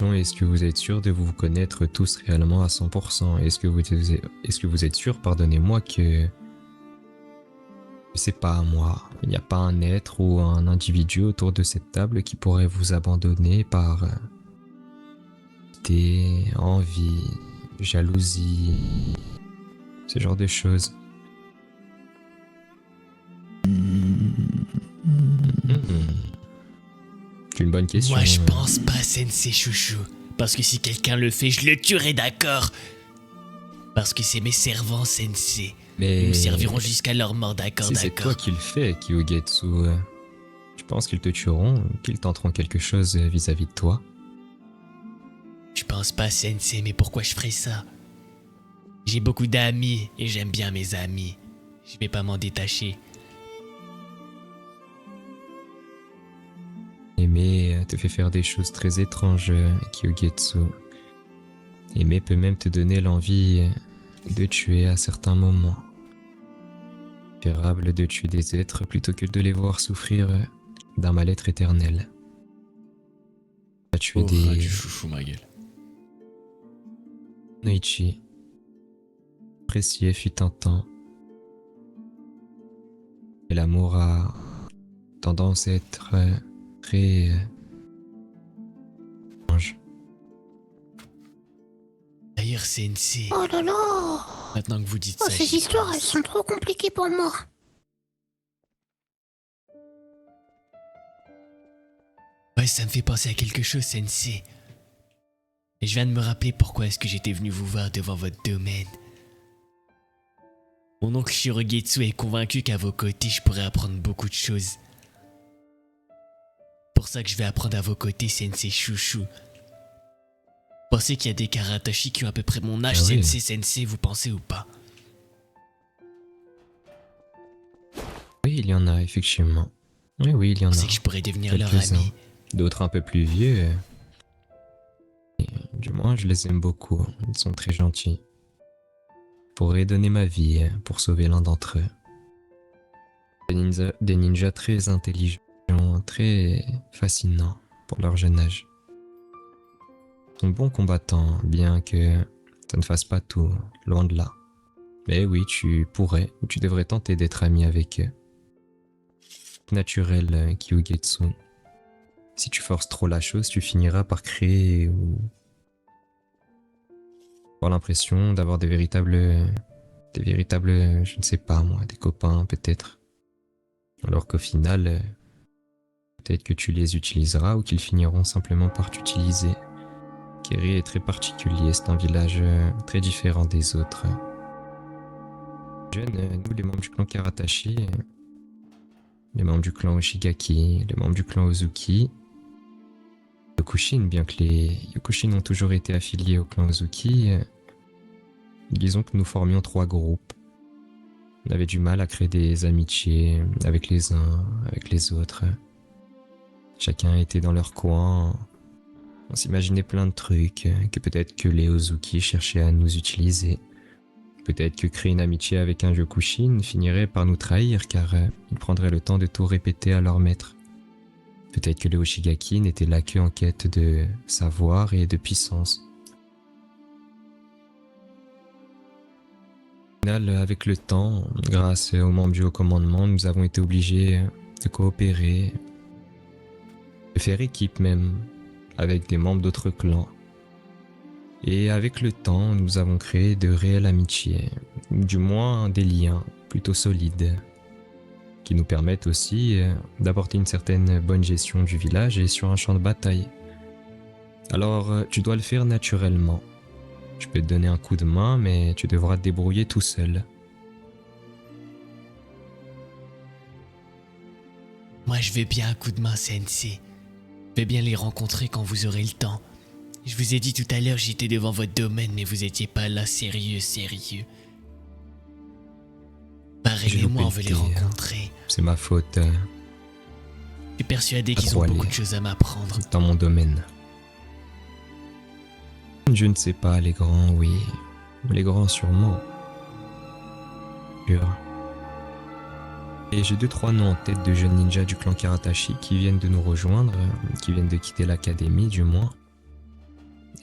Est-ce que vous êtes sûr de vous connaître tous réellement à 100%? Est-ce que vous êtes sûr, pardonnez-moi, que... Je sais pas, moi, il n'y a pas un être ou un individu autour de cette table qui pourrait vous abandonner par... envie, jalousie, ce genre de choses. C'est une bonne question. Moi je pense pas, Sensei Chouchou. Parce que si quelqu'un le fait, je le tuerai, d'accord? Parce que c'est mes servants, Sensei. Mais... Ils me serviront jusqu'à leur mort, d'accord, Si c'est toi qui le fais, Kyugetsu, je pense qu'ils te tueront, qu'ils tenteront quelque chose vis-à-vis de toi. Je pense pas, Sensei, mais pourquoi je ferais ça? J'ai beaucoup d'amis et j'aime bien mes amis. Je vais pas m'en détacher. Aimer te fait faire des choses très étranges, Kyugetsu. Aimer peut même te donner l'envie de tuer à certains moments. Préférable de tuer des êtres plutôt que de les voir souffrir d'un mal-être éternel. À tuer des... du chouchou, ma gueule. Noichi. Apprécié fut un temps. Et l'amour a tendance à être très... étrange. D'ailleurs, Sensei, Oh là là. maintenant que vous dites Oh, ça, ces j'y histoires, pense. elles sont trop compliquées pour moi. Ouais, ça me fait penser à quelque chose, Sensei. Et je viens de me rappeler pourquoi est-ce que j'étais venu vous voir devant votre domaine. Mon oncle Shirogetsu est convaincu qu'à vos côtés, je pourrais apprendre beaucoup de choses. Pour ça que je vais apprendre à vos côtés, Sensei Chouchou. Pensez qu'il y a des Karatashi qui ont à peu près mon âge, Ah oui. Sensei, vous pensez ou pas? Oui, il y en a, effectivement. Oui, il y en a. Pensez que je pourrais devenir leur Quelques-uns. ami? D'autres un peu plus vieux. Et, du moins, je les aime beaucoup. Ils sont très gentils. Je pourrais donner ma vie pour sauver l'un d'entre eux. Des ninjas très intelligents, très fascinants pour leur jeune âge. Ils sont bons combattants, bien que ça ne fasse pas tout, loin de là. Mais oui, tu pourrais, ou tu devrais tenter d'être ami avec eux. Naturel, Kyugetsu. Si tu forces trop la chose, tu finiras par créer ou avoir l'impression d'avoir des véritables, je ne sais pas moi, des copains peut-être. Alors qu'au final, peut-être que tu les utiliseras ou qu'ils finiront simplement par t'utiliser. Keri est très particulier, c'est un village très différent des autres. Jeunes, nous les membres du clan Karatashi, les membres du clan Oshigaki, les membres du clan Ozuki, Yokushin, bien que les Yokushin ont toujours été affiliés au clan Ozuki, disons que nous formions 3 groupes. On avait du mal à créer des amitiés avec les uns, avec les autres. Chacun était dans leur coin, On s'imaginait plein de trucs, que peut-être que les Ozuki cherchaient à nous utiliser. Peut-être que créer une amitié avec un Yokushin finirait par nous trahir car ils prendraient le temps de tout répéter à leur maître. Peut-être que les Hoshigaki n'étaient là qu'en quête de savoir et de puissance. Au final, avec le temps, grâce aux membres du haut commandement, nous avons été obligés de coopérer, de faire équipe même, avec des membres d'autres clans. Et avec le temps, nous avons créé de réelles amitiés, ou du moins des liens plutôt solides, qui nous permettent aussi d'apporter une certaine bonne gestion du village et sur un champ de bataille. Alors, tu dois le faire naturellement. Je peux te donner un coup de main, mais tu devras te débrouiller tout seul. Moi, je veux bien un coup de main, Sensei. Je vais bien les rencontrer quand vous aurez le temps. Je vous ai dit tout à l'heure, j'étais devant votre domaine, mais vous étiez pas là, sérieux. Pareil et moi, on veut les rencontrer. C'est ma faute. Je suis persuadé qu'ils ont beaucoup de choses à m'apprendre. Dans mon domaine. Je ne sais pas, les grands, oui. Les grands, sûrement. Sûr. Et j'ai 2-3 noms en tête de jeunes ninjas du clan Karatashi qui viennent de nous rejoindre, qui viennent de quitter l'académie, du moins.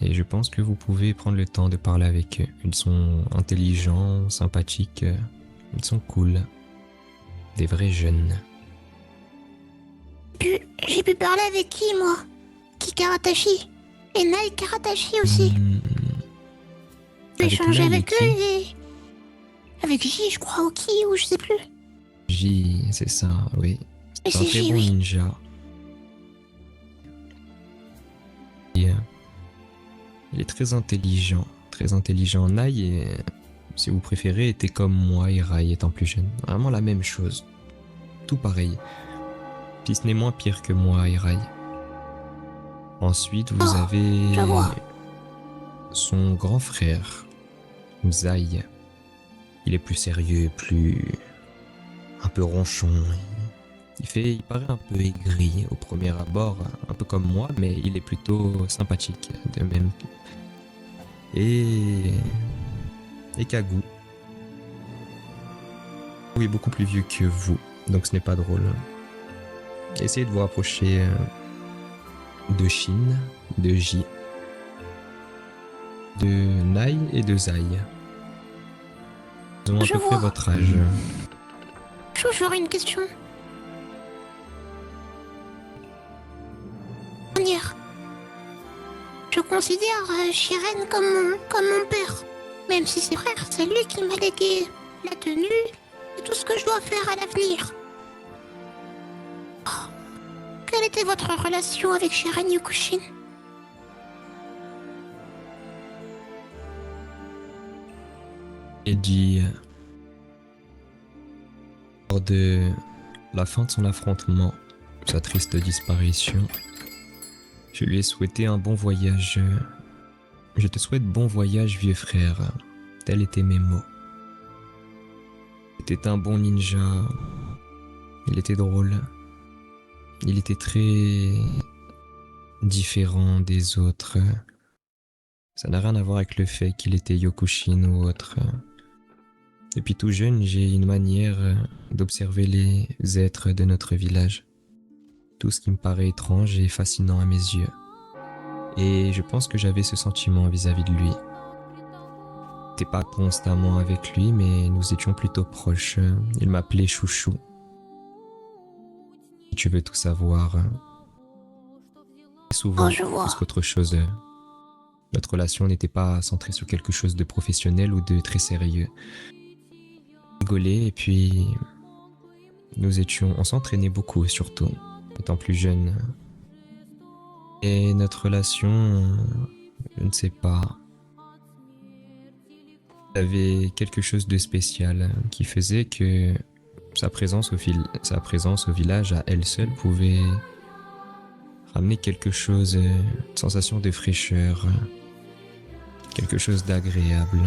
Et je pense que vous pouvez prendre le temps de parler avec eux. Ils sont intelligents, sympathiques, ils sont cool. Des vrais jeunes. J'ai pu parler avec qui, moi? Ki Karatashi. Et Nai Karatashi aussi. J'ai échangé avec eux et... Avec J, je crois, ou Ki, ou je sais plus. J, c'est ça, oui. C'est un très bon ninja. Et, il est très intelligent. Nai, et, si vous préférez, était comme moi et Rai étant plus jeune. Vraiment la même chose. Tout pareil. Si ce n'est moins pire que moi et Rai. Ensuite, vous avez son grand frère, Zai. Il est plus sérieux, un peu ronchon. Il paraît un peu aigri au premier abord, un peu comme moi, mais il est plutôt sympathique de même. Et Kagu. Oui, beaucoup plus vieux que vous, donc ce n'est pas drôle. Essayez de vous rapprocher de Shin, de J, de Nai et de Zai. Ils ont à peu près votre âge. J'aurais une question. Je considère Shiren comme mon père. Même si c'est frère, c'est lui qui m'a légué la tenue et tout ce que je dois faire à l'avenir. Oh. Quelle était votre relation avec Shiren Yokushin? Et dit lors de la fin de son affrontement, sa triste disparition, je lui ai souhaité un bon voyage. Je te souhaite bon voyage, vieux frère. Tels étaient mes mots. C'était un bon ninja. Il était drôle. Il était très différent des autres. Ça n'a rien à voir avec le fait qu'il était Yokushin ou autre. Depuis tout jeune, j'ai une manière d'observer les êtres de notre village. Tout ce qui me paraît étrange et fascinant à mes yeux. Et je pense que j'avais ce sentiment vis-à-vis de lui. J'étais pas constamment avec lui, mais nous étions plutôt proches. Il m'appelait Chouchou. Si tu veux tout savoir, souvent, plus qu'autre chose, notre relation n'était pas centrée sur quelque chose de professionnel ou de très sérieux. On rigolait et puis on s'entraînait beaucoup surtout, étant plus jeunes. Et notre relation, je ne sais pas, avait quelque chose de spécial qui faisait que sa présence au village à elle seule pouvait ramener quelque chose, une sensation de fraîcheur, quelque chose d'agréable.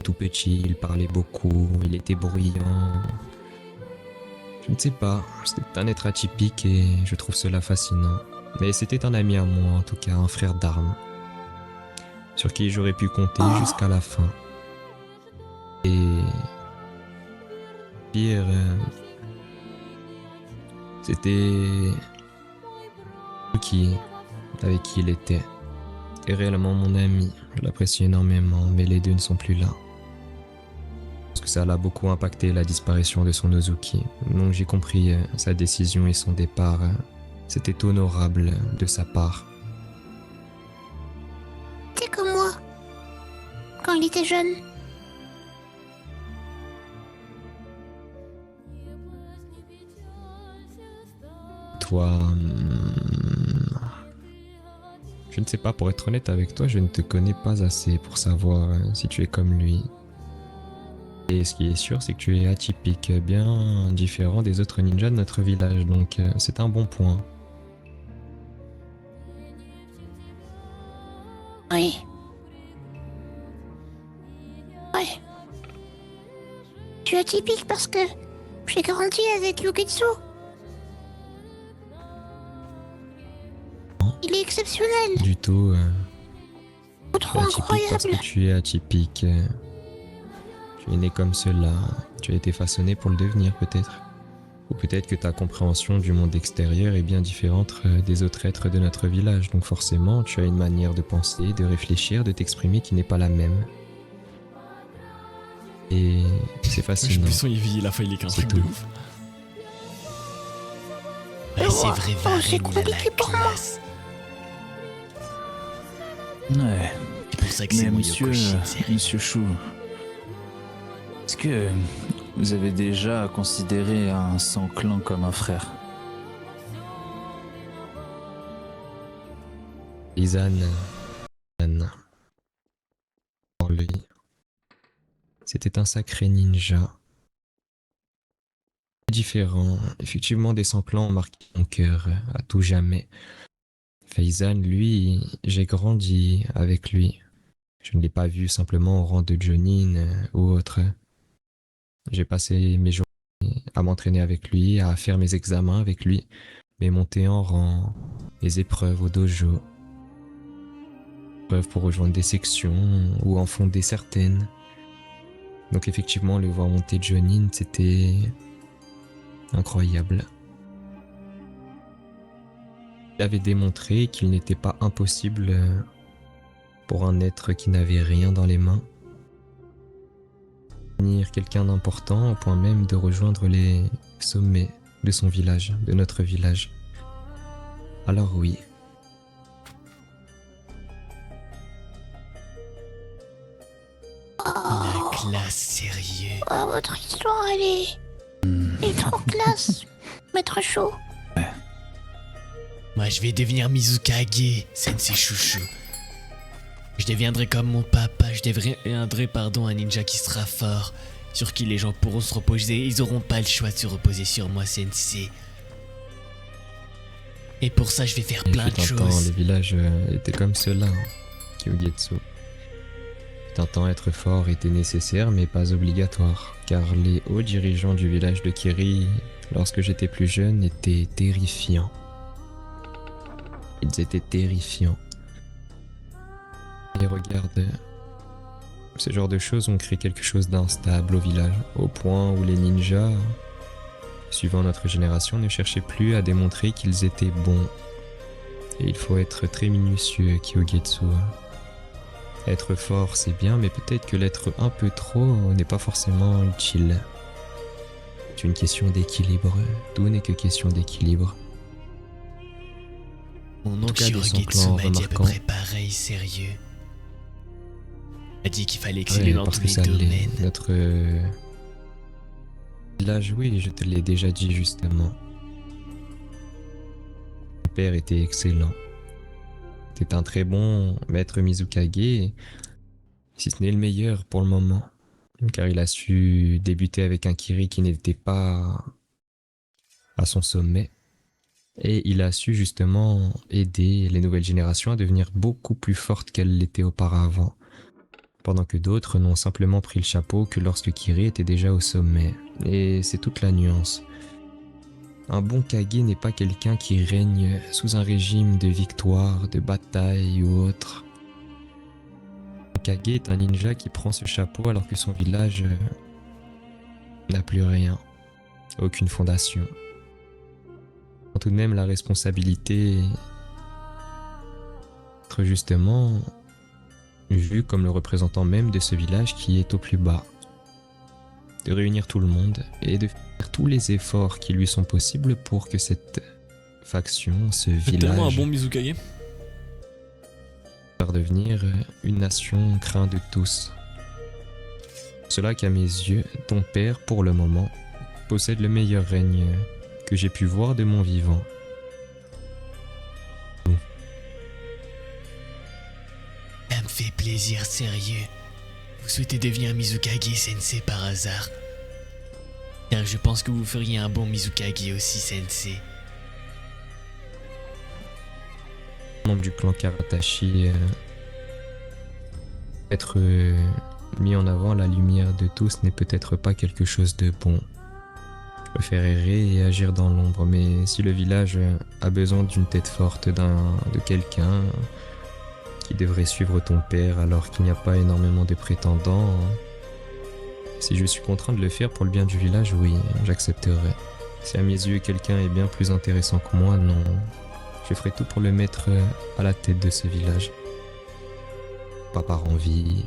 Tout petit, il parlait beaucoup, il était bruyant. Je ne sais pas, c'était un être atypique et je trouve cela fascinant. Mais c'était un ami à moi, en tout cas, un frère d'armes, sur qui j'aurais pu compter jusqu'à la fin. Et pire, c'était Yuki, avec qui il était. C'était réellement mon ami, je l'apprécie énormément, mais les deux ne sont plus là. Parce que ça l'a beaucoup impacté, la disparition de son Ozuki. Donc j'ai compris sa décision et son départ. C'était honorable de sa part. C'est comme moi, quand il était jeune. Toi... Je ne sais pas, pour être honnête avec toi, je ne te connais pas assez pour savoir si tu es comme lui. Et ce qui est sûr, c'est que tu es atypique, bien différent des autres ninjas de notre village, donc c'est un bon point. Oui. Ouais. Je suis atypique parce que j'ai grandi avec Yuketsu. Il est exceptionnel. Du tout. Trop atypique incroyable. parce que tu es atypique. Tu es né comme cela. Tu as été façonné pour le devenir peut-être. Ou peut-être que ta compréhension du monde extérieur est bien différente des autres êtres de notre village. Donc forcément, tu as une manière de penser, de réfléchir, de t'exprimer qui n'est pas la même. Et c'est fascinant. Il a failli qu'un truc de ouf. Ouais, c'est vrai, c'est Varenne, compliqué la pour moi. classe. Ouais. C'est pour ça que c'est Mais mon monsieur, Yokoshi, c'est monsieur Chou, est-ce que vous avez déjà considéré un sang-clan comme un frère? Izan, pour lui, c'était un sacré ninja. Différent, effectivement, des sans-clans ont marqué mon cœur à tout jamais. Faizan, lui, j'ai grandi avec lui. Je ne l'ai pas vu simplement au rang de Jonin ou autre. J'ai passé mes journées à m'entraîner avec lui, à faire mes examens avec lui, mais monter en rang, les épreuves au dojo, épreuves pour rejoindre des sections ou en fonder certaines. Donc effectivement, le voir monter Jonin, c'était incroyable. Il avait démontré qu'il n'était pas impossible pour un être qui n'avait rien dans les mains devenir quelqu'un d'important au point même de rejoindre les sommets de son village, de notre village. Alors oui. La classe, sérieux. Oh, votre histoire, elle est trop classe, maître Chaud. Moi, je vais devenir Mizukage, Sensei Chouchou. Je deviendrai comme mon papa, je deviendrai, un ninja qui sera fort, sur qui les gens pourront se reposer, ils auront pas le choix de se reposer sur moi, Sensei. Et pour ça, je vais faire plein de choses. Les villages étaient comme cela, Kyugetsu. Un temps, être fort était nécessaire, mais pas obligatoire, car les hauts dirigeants du village de Kiri, lorsque j'étais plus jeune, étaient terrifiants. Ils étaient terrifiants. Et regarde, ce genre de choses ont créé quelque chose d'instable au village, au point où les ninjas, suivant notre génération, ne cherchaient plus à démontrer qu'ils étaient bons. Et il faut être très minutieux, Kyogetsu. Être fort, c'est bien, mais peut-être que l'être un peu trop n'est pas forcément utile. C'est une question d'équilibre. Tout n'est que question d'équilibre. Mon oncle Shirogetsu m'a dit à peu près pareil, sérieux. Il m'a dit qu'il fallait exceller dans tous les domaines. Notre village, oui, je te l'ai déjà dit justement. Mon père était excellent. C'était un très bon maître Mizukage, si ce n'est le meilleur pour le moment. Car il a su débuter avec un Kiri qui n'était pas à son sommet. Et il a su justement aider les nouvelles générations à devenir beaucoup plus fortes qu'elles l'étaient auparavant. Pendant que d'autres n'ont simplement pris le chapeau que lorsque Kiri était déjà au sommet. Et c'est toute la nuance. Un bon Kage n'est pas quelqu'un qui règne sous un régime de victoire, de bataille ou autre. Un Kage est un ninja qui prend ce chapeau alors que son village n'a plus rien, aucune fondation. Tout de même la responsabilité d'être justement vu comme le représentant même de ce village qui est au plus bas. De réunir tout le monde et de faire tous les efforts qui lui sont possibles pour que cette faction, ce C'est tellement un village, bon Mizukage. faire devenir une nation crainte de tous. Cela qu'à mes yeux, ton père, pour le moment, possède le meilleur règne que j'ai pu voir de mon vivant. Ça me fait plaisir, sérieux. Vous souhaitez devenir Mizukage Sensei par hasard? Car je pense que vous feriez un bon Mizukage aussi, Sensei. Membre du clan Karatashi, être mis en avant à la lumière de tous n'est peut-être pas quelque chose de bon. Je préfère errer et agir dans l'ombre, mais si le village a besoin d'une tête forte, de quelqu'un qui devrait suivre ton père alors qu'il n'y a pas énormément de prétendants, si je suis contraint de le faire pour le bien du village, oui, j'accepterai. Si à mes yeux quelqu'un est bien plus intéressant que moi, non. Je ferai tout pour le mettre à la tête de ce village. Pas par envie,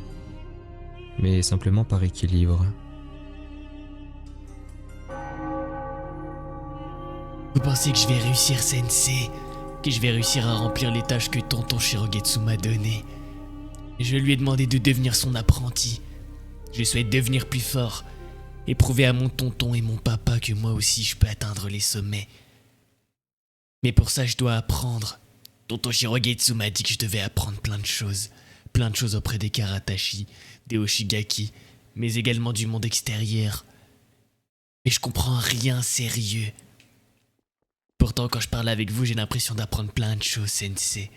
mais simplement par équilibre. Vous pensez que je vais réussir, Sensei? Que je vais réussir à remplir les tâches que tonton Shirogetsu m'a données? Je lui ai demandé de devenir son apprenti. Je souhaite devenir plus fort et prouver à mon tonton et mon papa que moi aussi je peux atteindre les sommets. Mais pour ça je dois apprendre. Tonton Shirogetsu m'a dit que je devais apprendre plein de choses auprès des Karatashi, des Hoshigaki, mais également du monde extérieur. Mais je comprends rien, sérieux. Pourtant, quand je parle avec vous, j'ai l'impression d'apprendre plein de choses, Sensei.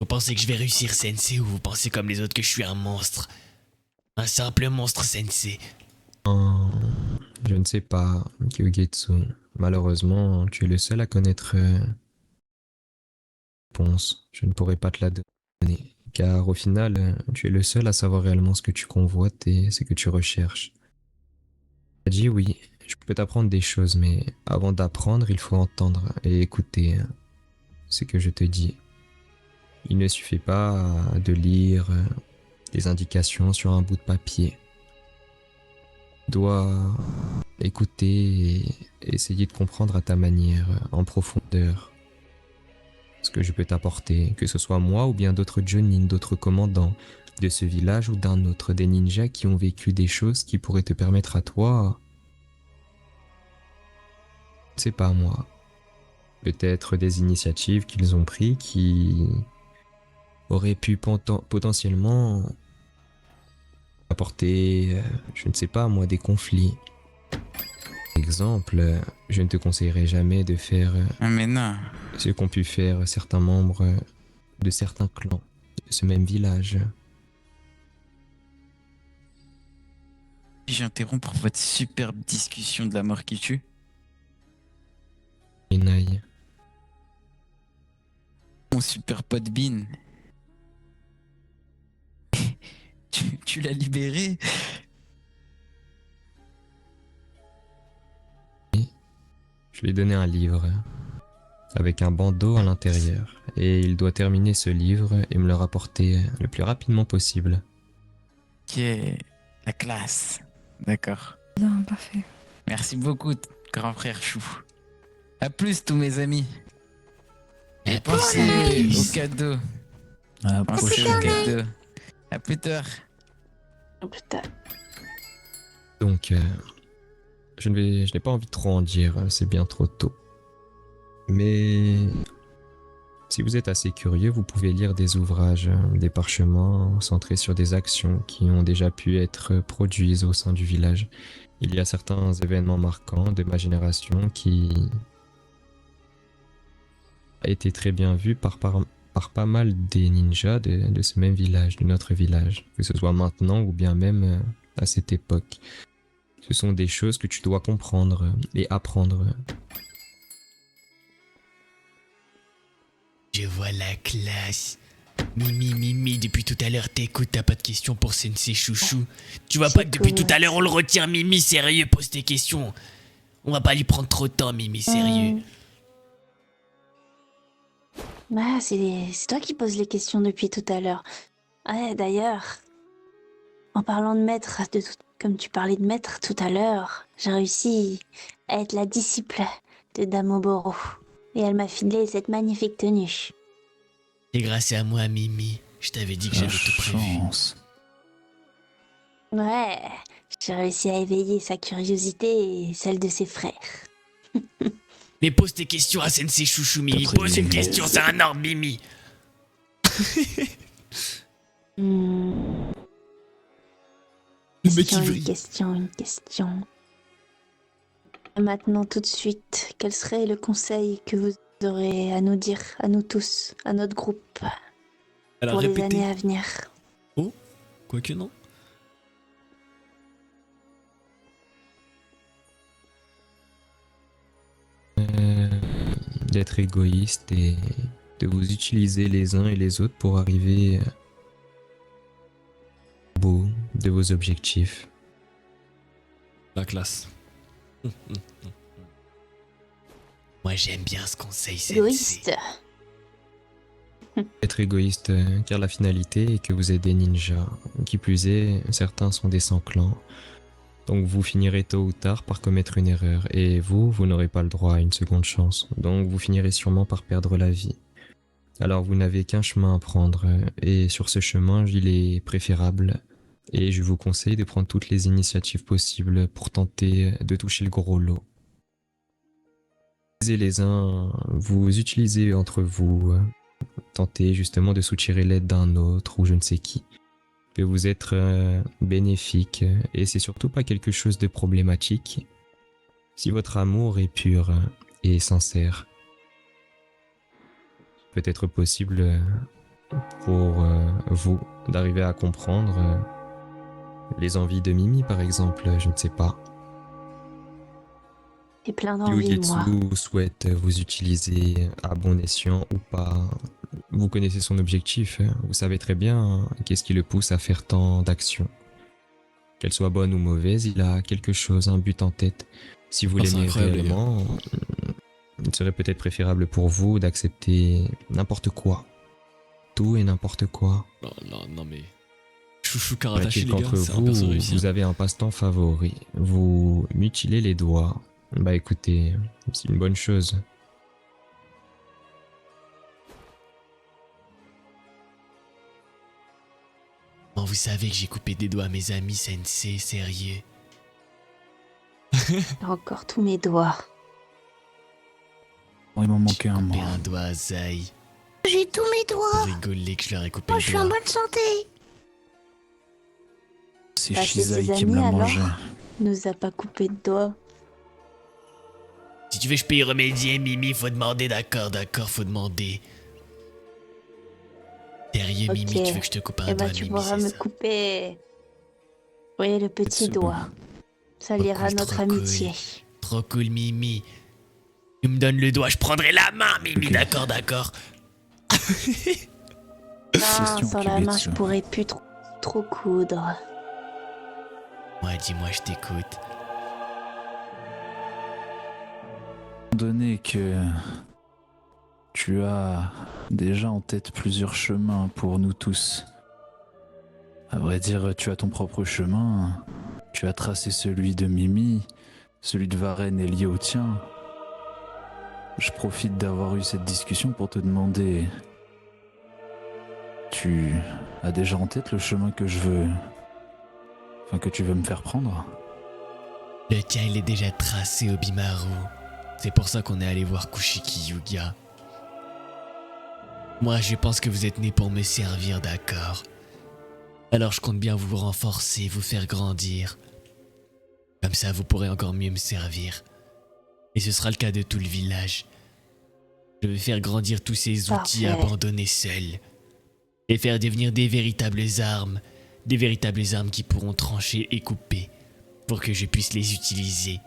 Vous pensez que je vais réussir, Sensei, ou vous pensez comme les autres que je suis un monstre? Un simple monstre, Sensei. Je ne sais pas, Kyogetsu. Malheureusement, tu es le seul à connaître réponse. Je ne pourrai pas te la donner. Car au final, tu es le seul à savoir réellement ce que tu convoites et ce que tu recherches. Tu as dit oui. Je peux t'apprendre des choses, mais avant d'apprendre, il faut entendre et écouter ce que je te dis. Il ne suffit pas de lire des indications sur un bout de papier. Tu dois écouter et essayer de comprendre à ta manière, en profondeur, ce que je peux t'apporter, que ce soit moi ou bien d'autres Jonin, d'autres commandants de ce village ou d'un autre, des ninjas qui ont vécu des choses qui pourraient te permettre à toi... C'est pas moi. Peut-être des initiatives qu'ils ont prises qui auraient pu potentiellement apporter, je ne sais pas moi, des conflits. Par exemple, je ne te conseillerais jamais de faire ce qu'ont pu faire certains membres de certains clans de ce même village. Puis-je interrompre votre superbe discussion de la mort qui tue? Inai. Mon super pote Bin. tu l'as libéré? Je lui ai donné un livre avec un bandeau à l'intérieur et il doit terminer ce livre et me le rapporter le plus rapidement possible. Ok, la classe. D'accord. Non, parfait. Merci beaucoup, grand frère Chou. A plus tous mes amis. Et pensez au cadeau. Pensez au cadeau. À plus tard. À plus tard. Donc, je n'ai pas envie de trop en dire, c'est bien trop tôt. Mais si vous êtes assez curieux, vous pouvez lire des ouvrages, des parchemins centrés sur des actions qui ont déjà pu être produites au sein du village. Il y a certains événements marquants de ma génération qui a été très bien vu par pas mal des ninjas de ce même village, de notre village, que ce soit maintenant ou bien même à cette époque. Ce sont des choses que tu dois comprendre et apprendre. Je vois la classe. Mimi, depuis tout à l'heure t'écoutes, t'as pas de questions pour Sensei Chouchou. Tu vois pas que depuis tout à l'heure on le retient, Mimi, sérieux, pose tes questions. On va pas lui prendre trop de temps, Mimi, sérieux. Bah, c'est toi qui poses les questions depuis tout à l'heure. Ouais, d'ailleurs, en parlant de maître, comme tu parlais de maître tout à l'heure, j'ai réussi à être la disciple de Dame Oboro. Et elle m'a filé cette magnifique tenue. C'est grâce à moi, Mimi. Je t'avais dit que j'avais tout prévu. Ouais, j'ai réussi à éveiller sa curiosité et celle de ses frères. Mais pose tes questions à Sensei Chouchou, Mimi. Pose une question, c'est un ordre, Mimi. Une question. Maintenant, tout de suite, quel serait le conseil que vous aurez à nous dire, à nous tous, à notre groupe, pour les années à venir? Oh, quoique non. D'être égoïste et de vous utiliser les uns et les autres pour arriver au bout de vos objectifs. La classe. Moi j'aime bien ce conseil, Sensei. Égoïste. Être égoïste, car la finalité est que vous êtes des ninjas. Qui plus est, certains sont des sans-clans. Donc vous finirez tôt ou tard par commettre une erreur, et vous n'aurez pas le droit à une seconde chance. Donc vous finirez sûrement par perdre la vie. Alors vous n'avez qu'un chemin à prendre, et sur ce chemin, il est préférable, et je vous conseille de prendre toutes les initiatives possibles pour tenter de toucher le gros lot. Les uns, vous utilisez entre vous, tentez justement de soutirer l'aide d'un autre ou je ne sais qui. Peut vous être bénéfique et c'est surtout pas quelque chose de problématique si votre amour est pur et sincère. Peut-être possible pour vous d'arriver à comprendre les envies de Mimi par exemple, je ne sais pas. J'ai plein d'envie, moi. Yugetsu souhaite vous utiliser à bon escient ou pas. Vous connaissez son objectif, vous savez très bien qu'est-ce qui le pousse à faire tant d'actions. Qu'elle soit bonne ou mauvaise, il a quelque chose, un but en tête. Si vous l'aimez réellement, il serait peut-être préférable pour vous d'accepter n'importe quoi. Tout et n'importe quoi. Non mais... Chouchou Karadashi, les gars, qu'entre c'est un perso réussi. vous avez un passe-temps favori. Vous mutilez les doigts. Bah écoutez, c'est une bonne chose. Bon, vous savez que j'ai coupé des doigts à mes amis, Sensei, sérieux. J'ai encore tous mes doigts. Bon, il m'en manquait un, Coupé moi. un doigt à Zai. J'ai tous mes doigts. Rigolez que je leur ai coupé Moi, le je suis en doigt. bonne santé. C'est Bah, Shizai ses qui me l'a amis, mangé. alors nous a pas coupé de doigts. Si tu veux que je peux y remédier, Mimi, faut demander, d'accord, faut demander. Sérieux, Ok. Mimi, tu veux que je te coupe un Eh doigt, bah, tu Mimi, pourras c'est me ça? couper. Oui, le petit C'est bon. doigt. Ça liera cool, notre trop amitié. Trop cool, Mimi. Tu me donnes le doigt, je prendrai la main, Mimi, Ok. d'accord. Non, Question sans qui la main, vite, je ça. pourrais plus trop coudre. Ouais, dis-moi, je t'écoute. Donné que tu as déjà en tête plusieurs chemins pour nous tous. À vrai dire, tu as ton propre chemin. Tu as tracé celui de Mimi, celui de Varenne est lié au tien. Je profite d'avoir eu cette discussion pour te demander... Tu as déjà en tête le chemin que je veux... Enfin, que tu veux me faire prendre? Le tien, il est déjà tracé, Obimaru. C'est pour ça qu'on est allé voir Kushiki Yuga. Moi, je pense que vous êtes né pour me servir, d'accord? Alors je compte bien vous renforcer, vous faire grandir. Comme ça, vous pourrez encore mieux me servir. Et ce sera le cas de tout le village. Je vais faire grandir tous ces outils Parfait. abandonnés seuls. Et faire devenir des véritables armes. Des véritables armes qui pourront trancher et couper. pour que je puisse les utiliser.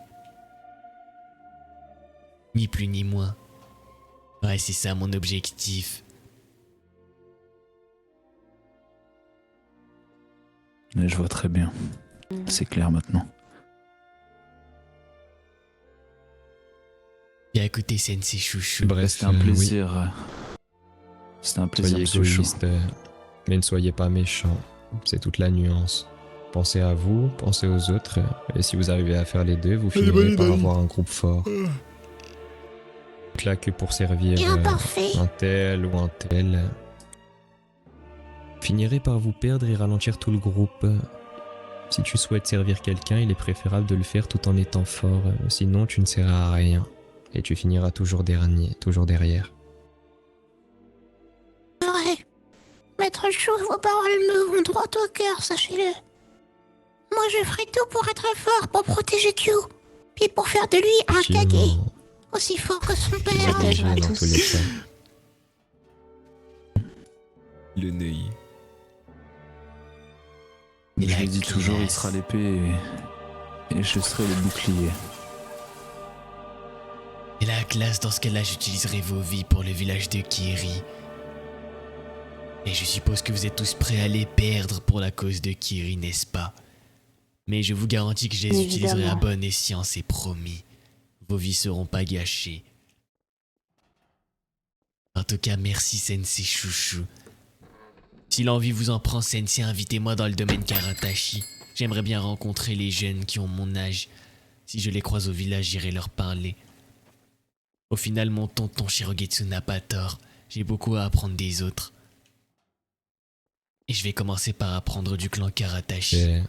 Ni plus ni moins. Ouais, c'est ça mon objectif. Mais je vois très bien. C'est clair maintenant. Bien écoutez, Sensei Chouchou. Bref, C'était un plaisir. C'était un plaisir, Soyez Monsieur Chou. égoïste, mais ne soyez pas méchant. C'est toute la nuance. Pensez à vous, pensez aux autres, et si vous arrivez à faire les deux, vous finirez par avoir un groupe fort. Là que pour servir un tel ou un tel. Finirez par vous perdre et ralentir tout le groupe. Si tu souhaites servir quelqu'un, il est préférable de le faire tout en étant fort, sinon tu ne seras à rien. Et tu finiras toujours dernier, toujours derrière. Vrai. Maître Chou, vos paroles me vont droit au cœur, sachez-le. Moi, je ferai tout pour être fort, pour protéger Kyo. Puis pour faire de lui un Kage. Aussi fort que son père. Dans tous les cas. Le Neuilly. Je lui dis toujours, il sera l'épée et je serai le bouclier. Et la classe, dans ce cas-là, j'utiliserai vos vies pour le village de Kiri. Et je suppose que vous êtes tous prêts à les perdre pour la cause de Kiri, n'est-ce pas? Mais je vous garantis que je les utiliserai à bon escient, c'est promis. Vos vies seront pas gâchées. En tout cas, merci Sensei Chouchou. Si l'envie vous en prend, Sensei, invitez-moi dans le domaine Karatashi. J'aimerais bien rencontrer les jeunes qui ont mon âge. Si je les croise au village, j'irai leur parler. Au final, mon tonton Shirogetsu n'a pas tort. J'ai beaucoup à apprendre des autres. Et je vais commencer par apprendre du clan Karatashi.